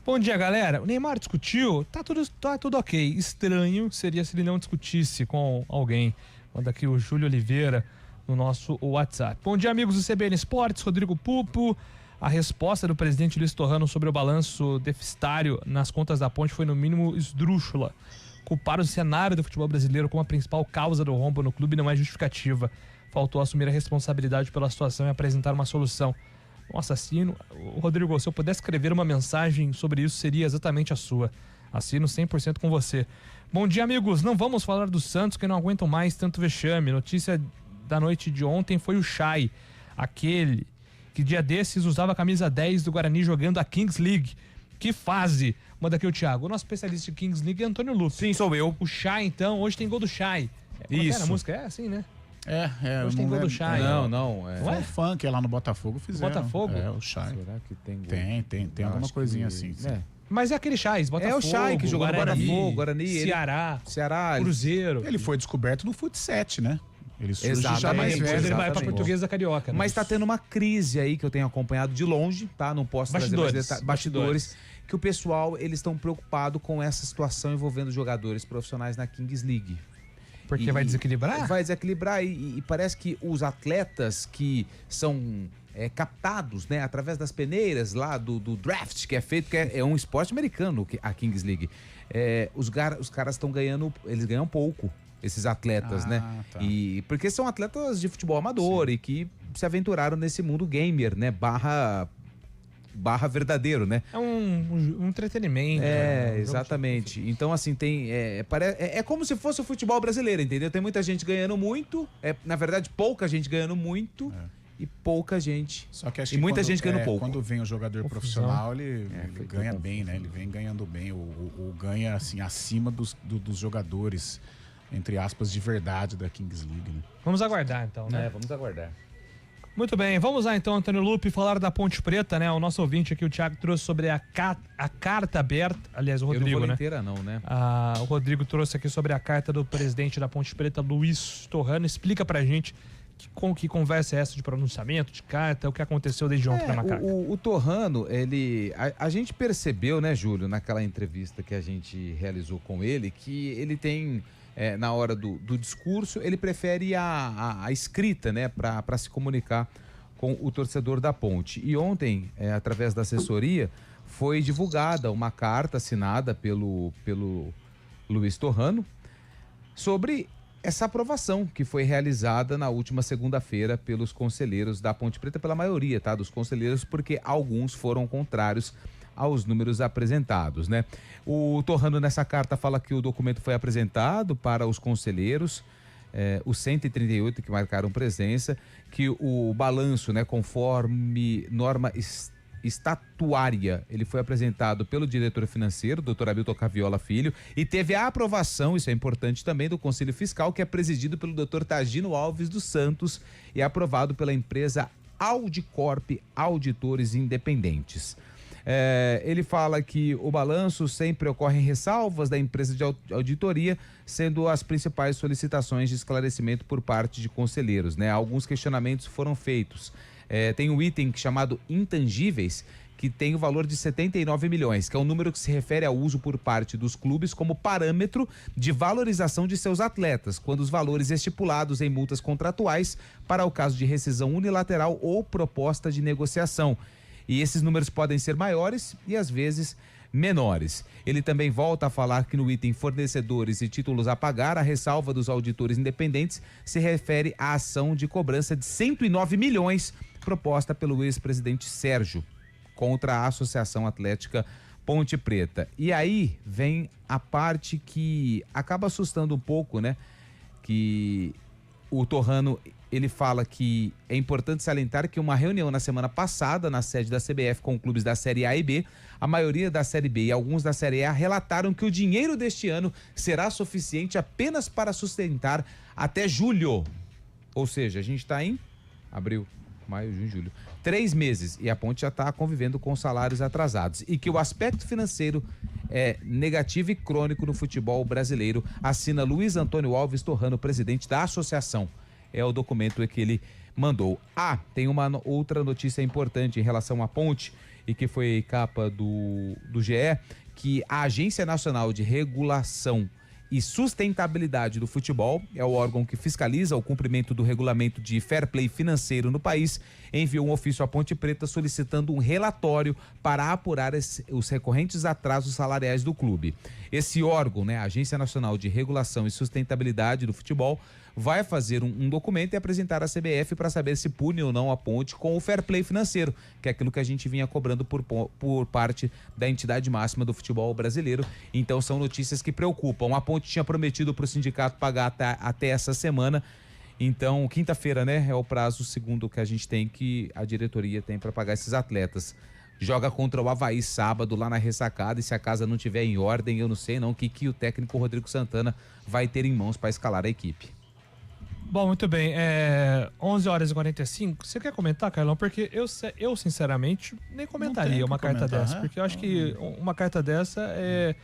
Bom dia, galera. O Neymar discutiu, tá tudo ok. Estranho seria se ele não discutisse com alguém. Manda aqui o Júlio Oliveira no nosso WhatsApp. Bom dia, amigos do CBN Esportes, Rodrigo Pupo. A resposta do presidente Luiz Torrano sobre o balanço deficitário nas contas da Ponte foi no mínimo esdrúxula. Culpar o cenário do futebol brasileiro como a principal causa do rombo no clube não é justificativa. Faltou assumir a responsabilidade pela situação e apresentar uma solução. Nossa, assino. Rodrigo, se eu pudesse escrever uma mensagem sobre isso, seria exatamente a sua. Assino 100% com você. Bom dia, amigos. Não vamos falar do Santos, que não aguentam mais tanto vexame. Notícia da noite de ontem foi o Chay, aquele que dia desses usava a camisa 10 do Guarani jogando a Kings League. Que fase! Manda aqui o Thiago. O nosso especialista de Kings League é Antônio Lupe. Sim, sou eu. O Chay, então, hoje tem gol do Chay. Isso. A música é assim, né? Hoje tem gol do Chay. Não. Foi um funk lá no Botafogo fizeram. Botafogo? O Chay. Será que tem gol? Tem alguma coisinha assim. Mas é aquele Chay, Botafogo. É o Chay que jogou no Botafogo, Guarani. Ceará. Cruzeiro. Ele foi descoberto no Fut7, né? Ele surge já Exatamente. mais velho. Ele vai pra Portuguesa Carioca. Né? Mas tá tendo uma crise aí que eu tenho acompanhado de longe, tá? Não posso trazer mais bastidores. Que o pessoal, eles estão preocupados com essa situação envolvendo jogadores profissionais na Kings League. Porque vai desequilibrar? Vai desequilibrar e parece que os atletas que são captados, né, através das peneiras lá do draft que é feito, que é um esporte americano, a Kings League. Os caras estão ganhando, eles ganham pouco, esses atletas, né? Tá. E porque são atletas de futebol amador e que se aventuraram nesse mundo gamer, né? Barra verdadeiro, né? É um entretenimento. Exatamente. Então, assim, tem... É como se fosse o futebol brasileiro, entendeu? Tem muita gente ganhando muito, na verdade, pouca gente ganhando muito e pouca gente... Só que acho e muita gente ganhando pouco. Quando vem o jogador profissional, ele ganha bem, né? Ele vem ganhando bem, ou ganha, assim, acima dos jogadores, entre aspas, de verdade da Kings League, né? Vamos aguardar, então, né? Vamos aguardar. Muito bem, vamos lá então, Antônio Lupe, falar da Ponte Preta, né? O nosso ouvinte aqui, o Thiago, trouxe sobre a carta aberta, aliás, o Rodrigo, eu não vou né? inteira não, né? O Rodrigo trouxe aqui sobre a carta do presidente da Ponte Preta, Luiz Torrano. Explica pra gente Que conversa é essa de pronunciamento, de carta, o que aconteceu desde ontem na Macaca? O Torrano, a gente percebeu, né, Júlio, naquela entrevista que a gente realizou com ele, que ele tem, na hora do discurso, ele prefere a escrita, né, para se comunicar com o torcedor da Ponte. E ontem, através da assessoria, foi divulgada uma carta assinada pelo Luiz Torrano sobre essa aprovação que foi realizada na última segunda-feira pelos conselheiros da Ponte Preta, pela maioria, tá, dos conselheiros, porque alguns foram contrários aos números apresentados, né? O Torrano nessa carta fala que o documento foi apresentado para os conselheiros, os 138 que marcaram presença, que o balanço, né, conforme norma estatuária, ele foi apresentado pelo diretor financeiro, Dr. Hamilton Caviola Filho, e teve a aprovação, isso é importante também, do Conselho Fiscal, que é presidido pelo Dr. Tagino Alves dos Santos e aprovado pela empresa Audicorp Auditores Independentes. Ele fala que o balanço sempre ocorre em ressalvas da empresa de auditoria, sendo as principais solicitações de esclarecimento por parte de conselheiros, né? Alguns questionamentos foram feitos. Tem um item chamado intangíveis, que tem o valor de 79 milhões, que é um número que se refere ao uso por parte dos clubes como parâmetro de valorização de seus atletas, quando os valores estipulados em multas contratuais para o caso de rescisão unilateral ou proposta de negociação. E esses números podem ser maiores e às vezes menores. Ele também volta a falar que no item fornecedores e títulos a pagar, a ressalva dos auditores independentes se refere à ação de cobrança de 109 milhões proposta pelo ex-presidente Sérgio contra a Associação Atlética Ponte Preta. E aí vem a parte que acaba assustando um pouco, né? Que o Torrano, ele fala que é importante salientar que uma reunião na semana passada na sede da CBF com clubes da Série A e B, a maioria da Série B e alguns da Série A relataram que o dinheiro deste ano será suficiente apenas para sustentar até julho. Ou seja, a gente está em abril, maio, junho, julho. 3 meses e a Ponte já está convivendo com salários atrasados. E que o aspecto financeiro é negativo e crônico no futebol brasileiro, assina Luiz Antônio Alves Torrano, presidente da associação. É o documento que ele mandou. Tem uma outra notícia importante em relação à Ponte e que foi capa do GE, que a Agência Nacional de Regulação e Sustentabilidade do Futebol, é o órgão que fiscaliza o cumprimento do regulamento de fair play financeiro no país, enviou um ofício à Ponte Preta solicitando um relatório para apurar os recorrentes atrasos salariais do clube. Esse órgão, né, a Agência Nacional de Regulação e Sustentabilidade do Futebol, vai fazer um documento e apresentar à CBF para saber se pune ou não a Ponte com o fair play financeiro, que é aquilo que a gente vinha cobrando por parte da entidade máxima do futebol brasileiro. Então são notícias que preocupam. A Ponte tinha prometido para o sindicato pagar até essa semana. Então, quinta-feira, né, é o prazo, segundo que a gente tem, que a diretoria tem para pagar esses atletas. Joga contra o Avaí sábado lá na ressacada, e se a casa não tiver em ordem, eu não sei não o que o técnico Rodrigo Santana vai ter em mãos para escalar a equipe. Bom, muito bem, 11h45, você quer comentar, Carlão? Porque eu sinceramente, nem comentaria uma carta dessa, porque eu acho que uma carta dessa é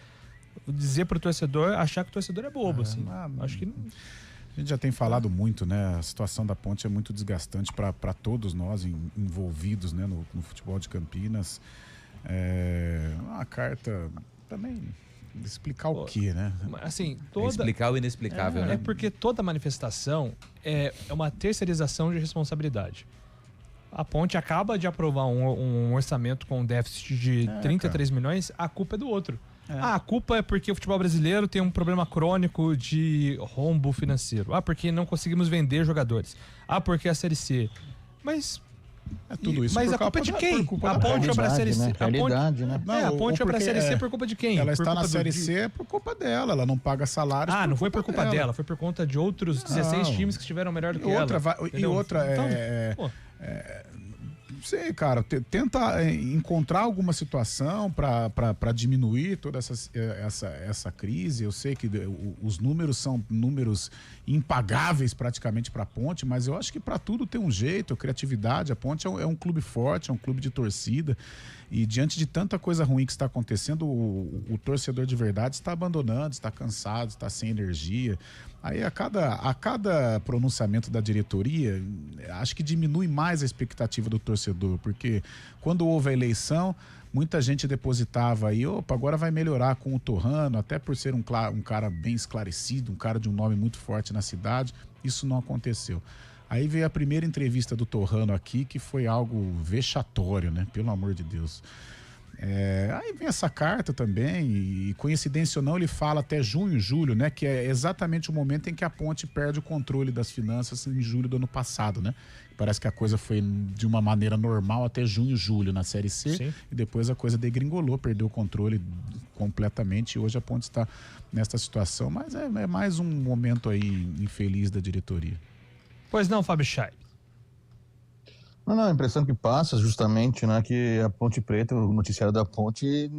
dizer pro torcedor, achar que o torcedor é bobo, assim. Acho que... A gente já tem falado muito, né? A situação da Ponte é muito desgastante para todos nós envolvidos, né, no futebol de Campinas. Uma carta também... Explicar o quê, né? Assim, explicar o inexplicável, né? É porque toda manifestação é uma terceirização de responsabilidade. A Ponte acaba de aprovar um orçamento com um déficit de 33 milhões, a culpa é do outro. A culpa é porque o futebol brasileiro tem um problema crônico de rombo financeiro. Porque não conseguimos vender jogadores. Porque a Série C. Mas... tudo isso. Mas a culpa é de quem? A Ponte ou a Série C? A Ponte ou a Série C por culpa de quem? Ela está na Série C por culpa dela. Ela não paga salários. Não foi por culpa dela. Foi por conta de outros 16 times que estiveram melhor do que ela. Sei, cara, tenta encontrar alguma situação para diminuir toda essa crise. Eu sei que os números são números impagáveis praticamente para a Ponte, mas eu acho que para tudo tem um jeito, a criatividade. A Ponte é um clube forte, é um clube de torcida. E diante de tanta coisa ruim que está acontecendo, o torcedor de verdade está abandonando, está cansado, está sem energia. Aí a cada pronunciamento da diretoria, acho que diminui mais a expectativa do torcedor, porque quando houve a eleição, muita gente depositava aí, opa, agora vai melhorar com o Torrano, até por ser um cara bem esclarecido, um cara de um nome muito forte na cidade. Isso não aconteceu. Aí veio a primeira entrevista do Torrano aqui, que foi algo vexatório, né? Pelo amor de Deus. Aí vem essa carta também, e coincidência ou não, ele fala até junho, julho, né? Que é exatamente o momento em que a Ponte perde o controle das finanças em julho do ano passado, né? Parece que a coisa foi de uma maneira normal até junho, julho na Série C. Sim. E depois a coisa degringolou, perdeu o controle completamente, e hoje a Ponte está nesta situação, mas é mais um momento aí infeliz da diretoria. Pois não, Fábio Chay. Não, a impressão que passa justamente, né, que a Ponte Preta, o noticiário da Ponte,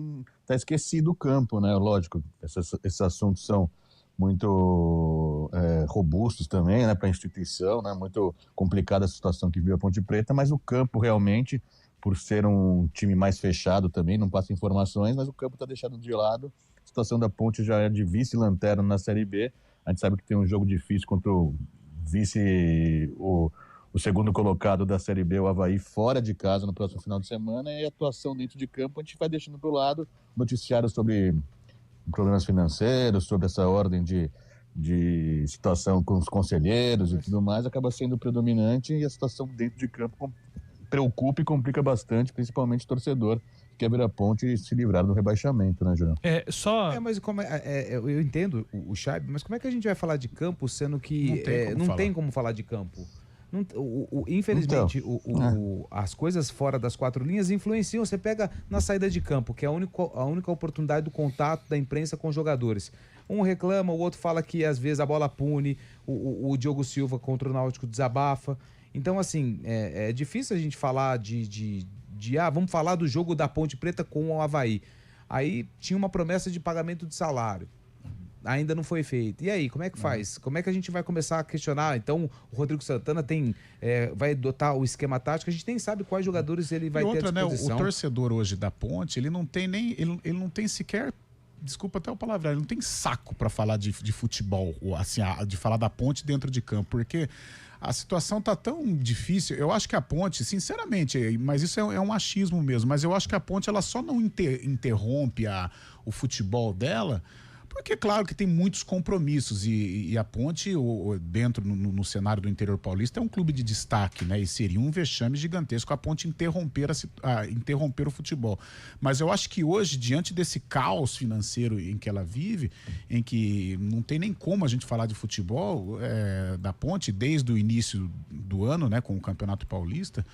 está esquecido do campo, né? Lógico, esses assuntos são muito robustos também, né, para a instituição, né? Muito complicada a situação que vive a Ponte Preta, mas o campo realmente, por ser um time mais fechado também, não passa informações, mas o campo está deixado de lado. A situação da Ponte já é de vice-lanterna na Série B. A gente sabe que tem um jogo difícil contra o o segundo colocado da Série B, o Avaí, fora de casa no próximo final de semana, e a atuação dentro de campo a gente vai deixando para o lado, noticiário sobre problemas financeiros, sobre essa ordem de situação com os conselheiros e tudo mais, acaba sendo predominante, e a situação dentro de campo preocupa e complica bastante, principalmente o torcedor que quer ver a Ponte e se livrar do rebaixamento, né, Julião? Mas eu entendo o Chaib, mas como é que a gente vai falar de campo sendo que não tem como falar de campo? Infelizmente, as coisas fora das quatro linhas influenciam. Você pega na saída de campo, que é a única oportunidade do contato da imprensa com os jogadores. Um reclama, o outro fala que às vezes a bola pune, o Diogo Silva contra o Náutico desabafa. Então, assim, é difícil a gente falar vamos falar do jogo da Ponte Preta com o Avaí. Aí tinha uma promessa de pagamento de salário. Ainda não foi feito. E aí, como é que faz? Como é que a gente vai começar a questionar? Então, o Rodrigo Santana vai adotar o esquema tático, a gente nem sabe quais jogadores ele vai ter à disposição. Né, o torcedor hoje da Ponte, ele não tem sequer, desculpa até o palavra, ele não tem saco para falar de futebol, assim, de falar da Ponte dentro de campo, porque a situação tá tão difícil. Eu acho que a Ponte, sinceramente, mas isso é um achismo mesmo, mas eu acho que a Ponte ela só não interrompe o futebol dela, porque, claro, que tem muitos compromissos, e a Ponte, dentro no cenário do interior paulista, é um clube de destaque, né? E seria um vexame gigantesco a Ponte interromper o futebol. Mas eu acho que hoje, diante desse caos financeiro em que ela vive, em que não tem nem como a gente falar de futebol da Ponte, desde o início do ano, né, com o Campeonato Paulista,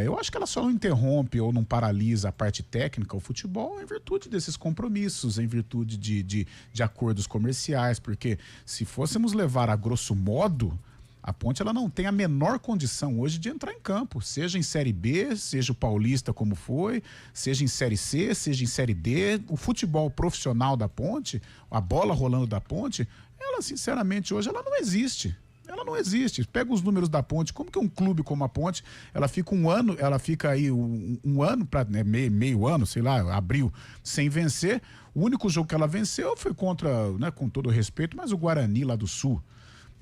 eu acho que ela só não interrompe ou não paralisa a parte técnica, o futebol, em virtude desses compromissos, em virtude de acordos comerciais, porque se fôssemos levar a grosso modo, a Ponte ela não tem a menor condição hoje de entrar em campo, seja em Série B, seja o Paulista como foi, seja em Série C, seja em Série D. O futebol profissional da Ponte, a bola rolando da Ponte, ela sinceramente hoje ela não existe. Ela não existe. Pega os números da Ponte. Como que um clube como a Ponte, ela fica aí um ano, meio ano, sei lá, abril, sem vencer. O único jogo que ela venceu foi contra, né, com todo respeito, mas o Guarani lá do Sul.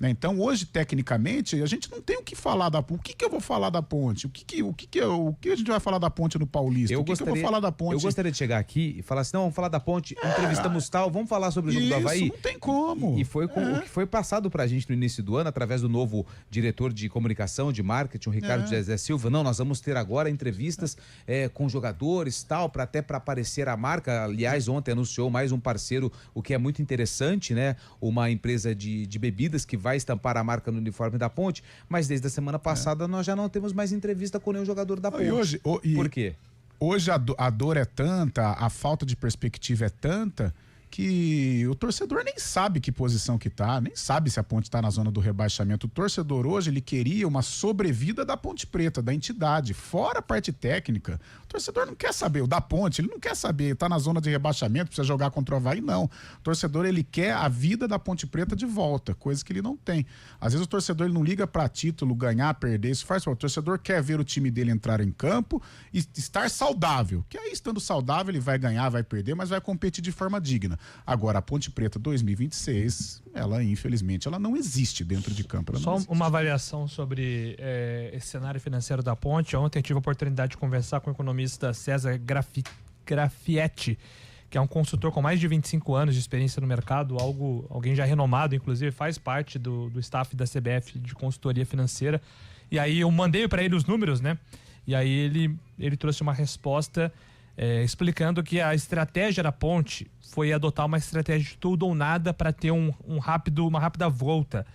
Né? Então, hoje, tecnicamente, a gente não tem o que falar da Ponte. O que eu vou falar da Ponte? O que a gente vai falar da Ponte no Paulista? O que eu vou falar da Ponte? Eu gostaria de chegar aqui e falar assim, não, vamos falar da Ponte, entrevistamos tal, vamos falar sobre o jogo do Avaí. Não tem como. E foi o que foi passado pra gente no início do ano, através do novo diretor de comunicação, de marketing, o Ricardo José Silva. Não, nós vamos ter agora entrevistas com jogadores, tal, para aparecer a marca. Aliás, ontem anunciou mais um parceiro, o que é muito interessante, né? Uma empresa de bebidas que vai estampar a marca no uniforme da Ponte, mas desde a semana passada nós já não temos mais entrevista com nenhum jogador da Ponte. Por quê? Hoje a dor é tanta, a falta de perspectiva é tanta, que o torcedor nem sabe que posição que tá, nem sabe se a Ponte tá na zona do rebaixamento. O torcedor hoje, ele queria uma sobrevida da Ponte Preta, da entidade, fora a parte técnica. O torcedor não quer saber, o da Ponte, ele não quer saber, tá na zona de rebaixamento, precisa jogar contra o Avaí, não. O torcedor, ele quer a vida da Ponte Preta de volta, coisa que ele não tem. Às vezes o torcedor, ele não liga pra título, ganhar, perder, isso faz mal. O torcedor quer ver o time dele entrar em campo e estar saudável, que aí, estando saudável, ele vai ganhar, vai perder, mas vai competir de forma digna. Agora, a Ponte Preta 2026, ela, infelizmente, ela não existe dentro de campo. Só uma avaliação sobre esse cenário financeiro da Ponte. Ontem eu tive a oportunidade de conversar com o economista César Grafietti, que é um consultor com mais de 25 anos de experiência no mercado, alguém já renomado, inclusive faz parte do staff da CBF de consultoria financeira. E aí eu mandei para ele os números, né? E aí ele trouxe uma resposta explicando que a estratégia da Ponte foi adotar uma estratégia de tudo ou nada para ter uma rápida volta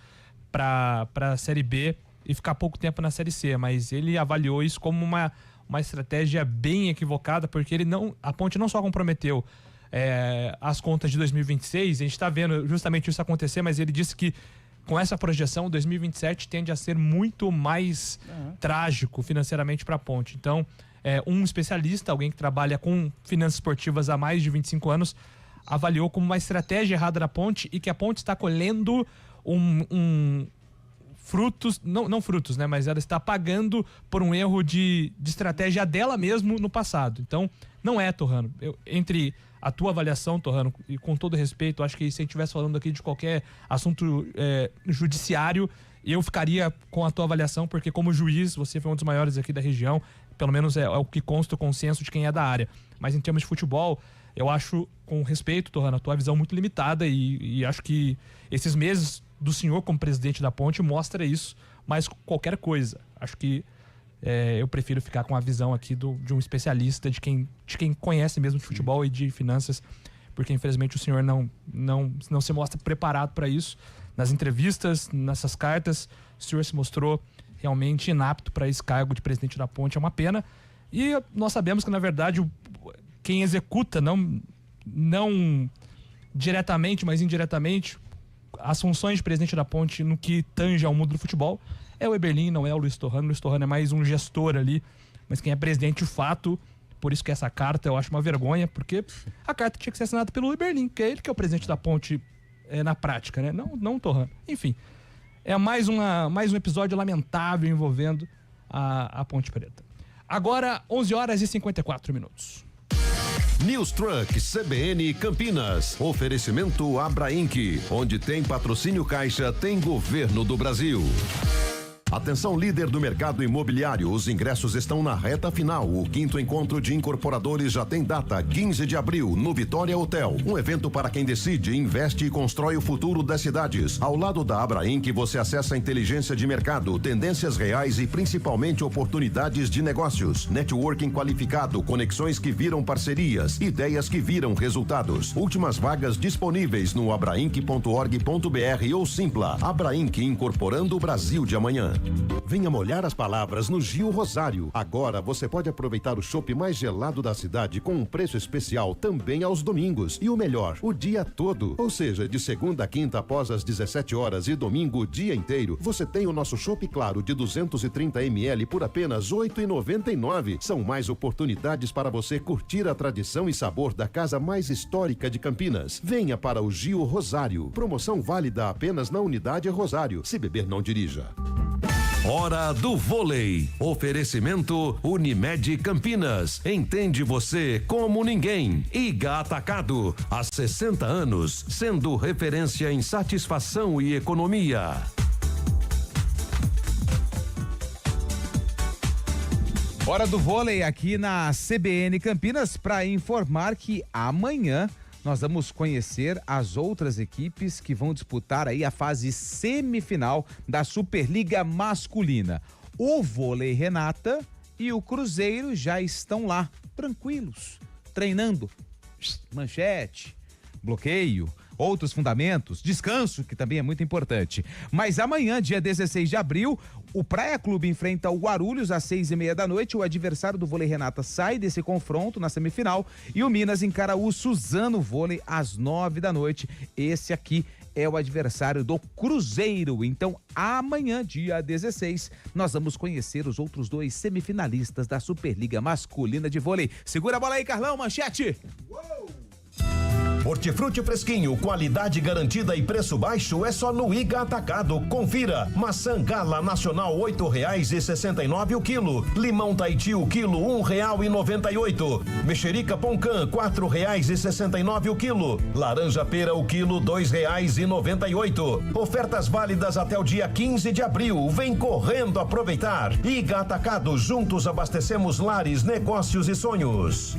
para a Série B e ficar pouco tempo na Série C, mas ele avaliou isso como uma estratégia bem equivocada, porque a Ponte não só comprometeu as contas de 2026, a gente está vendo justamente isso acontecer, mas ele disse que com essa projeção, 2027 tende a ser muito mais trágico financeiramente para a Ponte. Então, um especialista, alguém que trabalha com finanças esportivas há mais de 25 anos, avaliou como uma estratégia errada da Ponte e que a Ponte está colhendo frutos, não frutos, né? Mas ela está pagando por um erro de estratégia dela mesmo no passado. Então, não é, Torrano. Entre a tua avaliação, Torrano, e com todo respeito, acho que se a gente estivesse falando aqui de qualquer assunto judiciário, eu ficaria com a tua avaliação, porque como juiz, você foi um dos maiores aqui da região, pelo menos é o que consta o consenso de quem é da área. Mas em termos de futebol, eu acho, com respeito, Torrano, a tua visão muito limitada e acho que esses meses do senhor como presidente da Ponte mostra isso, mas qualquer coisa. Acho que eu prefiro ficar com a visão aqui de um especialista, de quem conhece mesmo de futebol e de finanças, porque infelizmente o senhor não se mostra preparado para isso. Nas entrevistas, nessas cartas, o senhor se mostrou realmente inapto para esse cargo de presidente da Ponte. É uma pena. E nós sabemos que, na verdade, quem executa, não diretamente, mas indiretamente, as funções de presidente da Ponte no que tange ao mundo do futebol é o Eberlin, não é o Luiz Torrano. O Luiz Torrano é mais um gestor ali, mas quem é presidente de fato, por isso que essa carta eu acho uma vergonha, porque a carta tinha que ser assinada pelo Eberlin, que é ele que é o presidente da Ponte na prática, né? Não o Torrano. Enfim, é mais um episódio lamentável envolvendo a Ponte Preta. Agora, 11h54. News Truck CBN Campinas. Oferecimento Abrainc. Onde tem patrocínio Caixa, tem Governo do Brasil. Atenção, líder do mercado imobiliário, os ingressos estão na reta final. O 5º encontro de incorporadores já tem data, 15 de abril, no Vitória Hotel. Um evento para quem decide, investe e constrói o futuro das cidades. Ao lado da Abrainc, você acessa a inteligência de mercado, tendências reais e principalmente oportunidades de negócios. Networking qualificado, conexões que viram parcerias, ideias que viram resultados. Últimas vagas disponíveis no abrainc.org.br ou Simpla. Abrainc, incorporando o Brasil de amanhã. Venha molhar as palavras no Gil Rosário. Agora você pode aproveitar o chopp mais gelado da cidade com um preço especial também aos domingos. E o melhor, o dia todo. Ou seja, de segunda a quinta após as 17 horas e domingo o dia inteiro, você tem o nosso chopp claro de 230 ml por apenas R$ 8,99. São mais oportunidades para você curtir a tradição e sabor da casa mais histórica de Campinas. Venha para o Gil Rosário. Promoção válida apenas na unidade Rosário. Se beber, não dirija. Hora do vôlei. Oferecimento Unimed Campinas. Entende você como ninguém. Iga Atacado. Há 60 anos, sendo referência em satisfação e economia. Hora do vôlei aqui na CBN Campinas para informar que amanhã nós vamos conhecer as outras equipes que vão disputar aí a fase semifinal da Superliga Masculina. O Vôlei Renata e o Cruzeiro já estão lá, tranquilos, treinando. Manchete, bloqueio, outros fundamentos, descanso, que também é muito importante. Mas amanhã, dia 16 de abril, o Praia Clube enfrenta o Guarulhos às 6:30 da noite. O adversário do Vôlei Renata sai desse confronto na semifinal e o Minas encara o Suzano Vôlei às 9 da noite. Esse aqui é o adversário do Cruzeiro. Então, amanhã, dia 16, nós vamos conhecer os outros 2 semifinalistas da Superliga Masculina de Vôlei. Segura a bola aí, Carlão, manchete! Hortifruti fresquinho, qualidade garantida e preço baixo é só no Iga Atacado. Confira. Maçã Gala Nacional R$8,69 o quilo. Limão Tahiti o quilo R$1,98. Mexerica Poncã R$4,69 o quilo. Laranja Pera o quilo R$2,98. Ofertas válidas até o dia 15 de abril. Vem correndo aproveitar. Iga Atacado, juntos abastecemos lares, negócios e sonhos.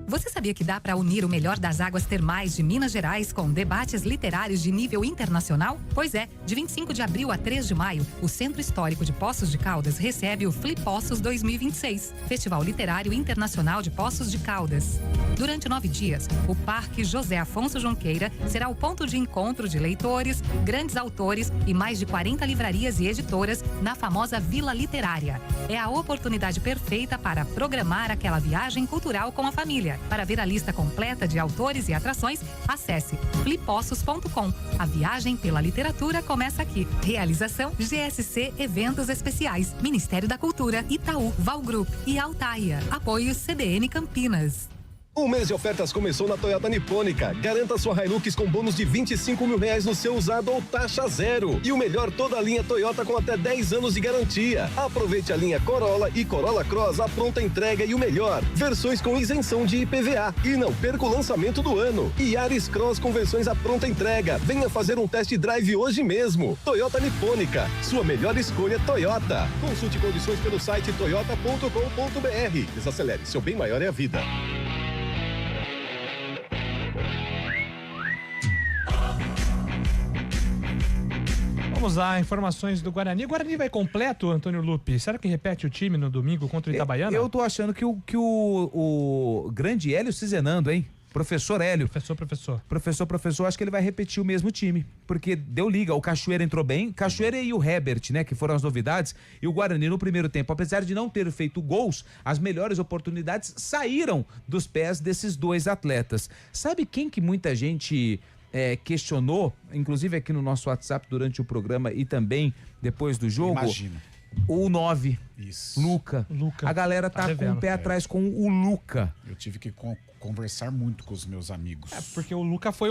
Você sabia que dá para unir o melhor das águas termais de Minas Gerais com debates literários de nível internacional? Pois é, de 25 de abril a 3 de maio, o Centro Histórico de Poços de Caldas recebe o Flip Poços 2026, Festival Literário Internacional de Poços de Caldas. Durante 9 dias, o Parque José Afonso Junqueira será o ponto de encontro de leitores, grandes autores e mais de 40 livrarias e editoras na famosa Vila Literária. É a oportunidade perfeita para programar aquela viagem cultural com a família. Para ver a lista completa de autores e atrações, acesse flipossos.com. A viagem pela literatura começa aqui. Realização GSC Eventos Especiais, Ministério da Cultura, Itaú, Val Group e Altaia. Apoio CBN Campinas. O mês de ofertas começou na Toyota Nipônica. Garanta sua Hilux com bônus de R$25 mil no seu usado ou taxa zero. E o melhor, toda a linha Toyota com até 10 anos de garantia. Aproveite a linha Corolla e Corolla Cross à pronta entrega e o melhor, versões com isenção de IPVA. E não perca o lançamento do ano. E Yaris Cross com versões à pronta entrega. Venha fazer um test drive hoje mesmo. Toyota Nipônica, sua melhor escolha Toyota. Consulte condições pelo site toyota.com.br. Desacelere, seu bem maior é a vida. Vamos lá, informações do Guarani. O Guarani vai completo, Antônio Lupe? Será que repete o time no domingo contra o Itabaiana? Eu tô achando que o grande Hélio Cizenando, hein? Professor Hélio. Professor, acho que ele vai repetir o mesmo time, porque deu liga, o Cachoeira entrou bem, Cachoeira e o Herbert, né, que foram as novidades, e o Guarani no primeiro tempo, apesar de não ter feito gols, as melhores oportunidades saíram dos pés desses 2 atletas. Sabe quem que muita gente questionou, inclusive aqui no nosso WhatsApp durante o programa e também depois do jogo? Imagina. O 9, Isso. Luca. A galera tá com o pé atrás com o Luca. Eu tive que conversar muito com os meus amigos. Porque o Luca foi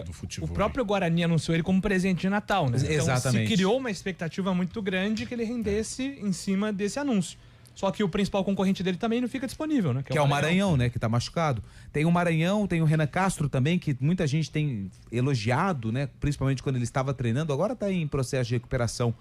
do futebol. O próprio Guarani anunciou ele como presente de Natal, né? Exatamente. Então se criou uma expectativa muito grande que ele rendesse em cima desse anúncio. Só que o principal concorrente dele também não fica disponível, né? Que é o Maranhão, né? Que tá machucado. Tem o Maranhão, tem o Renan Castro também, que muita gente tem elogiado, né? Principalmente quando ele estava treinando. Agora tá em processo de recuperação.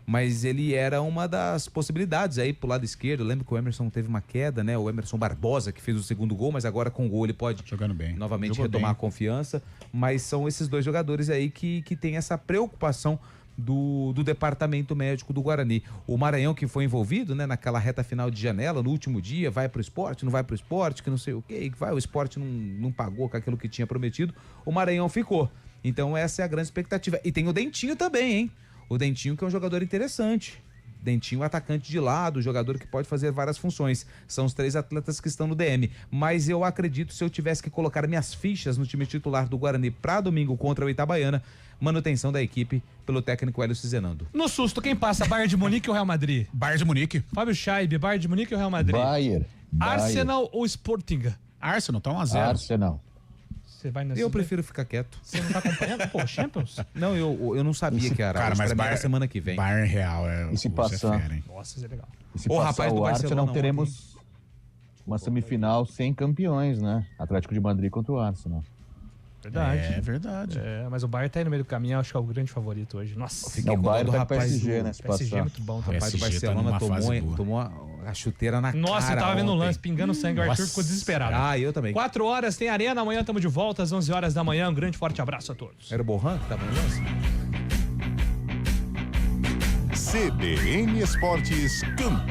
Mas ele era uma das possibilidades aí pro lado esquerdo. Eu lembro que o Emerson teve uma queda, né? O Emerson Barbosa, que fez o segundo gol, mas agora com o gol ele pode jogando bem. Novamente Jogou retomar bem. a confiança. Mas são esses 2 jogadores aí que tem essa preocupação do departamento médico do Guarani. O Maranhão, que foi envolvido, né, naquela reta final de janela, no último dia, vai pro Sport, não vai pro Sport, que não sei o quê, que vai, o Sport não pagou com aquilo que tinha prometido, o Maranhão ficou. Então essa é a grande expectativa. E tem o Dentinho também, hein? O Dentinho, que é um jogador interessante. Dentinho, atacante de lado, jogador que pode fazer várias funções. São os 3 atletas que estão no DM. Mas eu acredito, se eu tivesse que colocar minhas fichas no time titular do Guarani para domingo contra o Itabaiana, manutenção da equipe pelo técnico Hélio Cizenando. No susto, quem passa? Bayern de Munique ou Real Madrid? Bayern de Munique. Fábio Scheib, Bayern de Munique ou Real Madrid? Bayern. Arsenal ou Sporting? Arsenal, tá 1-0. Arsenal. Você vai nessa Eu prefiro ficar quieto. Você não tá acompanhando? Pô, Champions? Não, eu não sabia que era. Cara, mas Bayern semana que vem. Bayern Real é. E se passar? Nossa, isso é legal. E se O passar rapaz do o Barcelona Arsenal, ontem. teremos uma semifinal sem campeões, né? Atlético de Madrid contra o Arsenal. Verdade. É verdade. Mas o Bayern tá aí no meio do caminho, acho que é o grande favorito hoje. Nossa. Não, o Bayern do tá com o rapaz PSG, do né? Se PSG é passar. muito bom O também. rapaz do PSG tá Barcelona numa fase boa. tomou a chuteira na cara. Nossa, eu tava vendo o ontem. lance, pingando sangue, o Arthur ficou desesperado. Ah, eu também. 4 horas tem Arena, amanhã estamos de volta às 11 horas da manhã. Um grande forte abraço a todos. Era o Borran que tava no lance? CBN Esportes Campinas.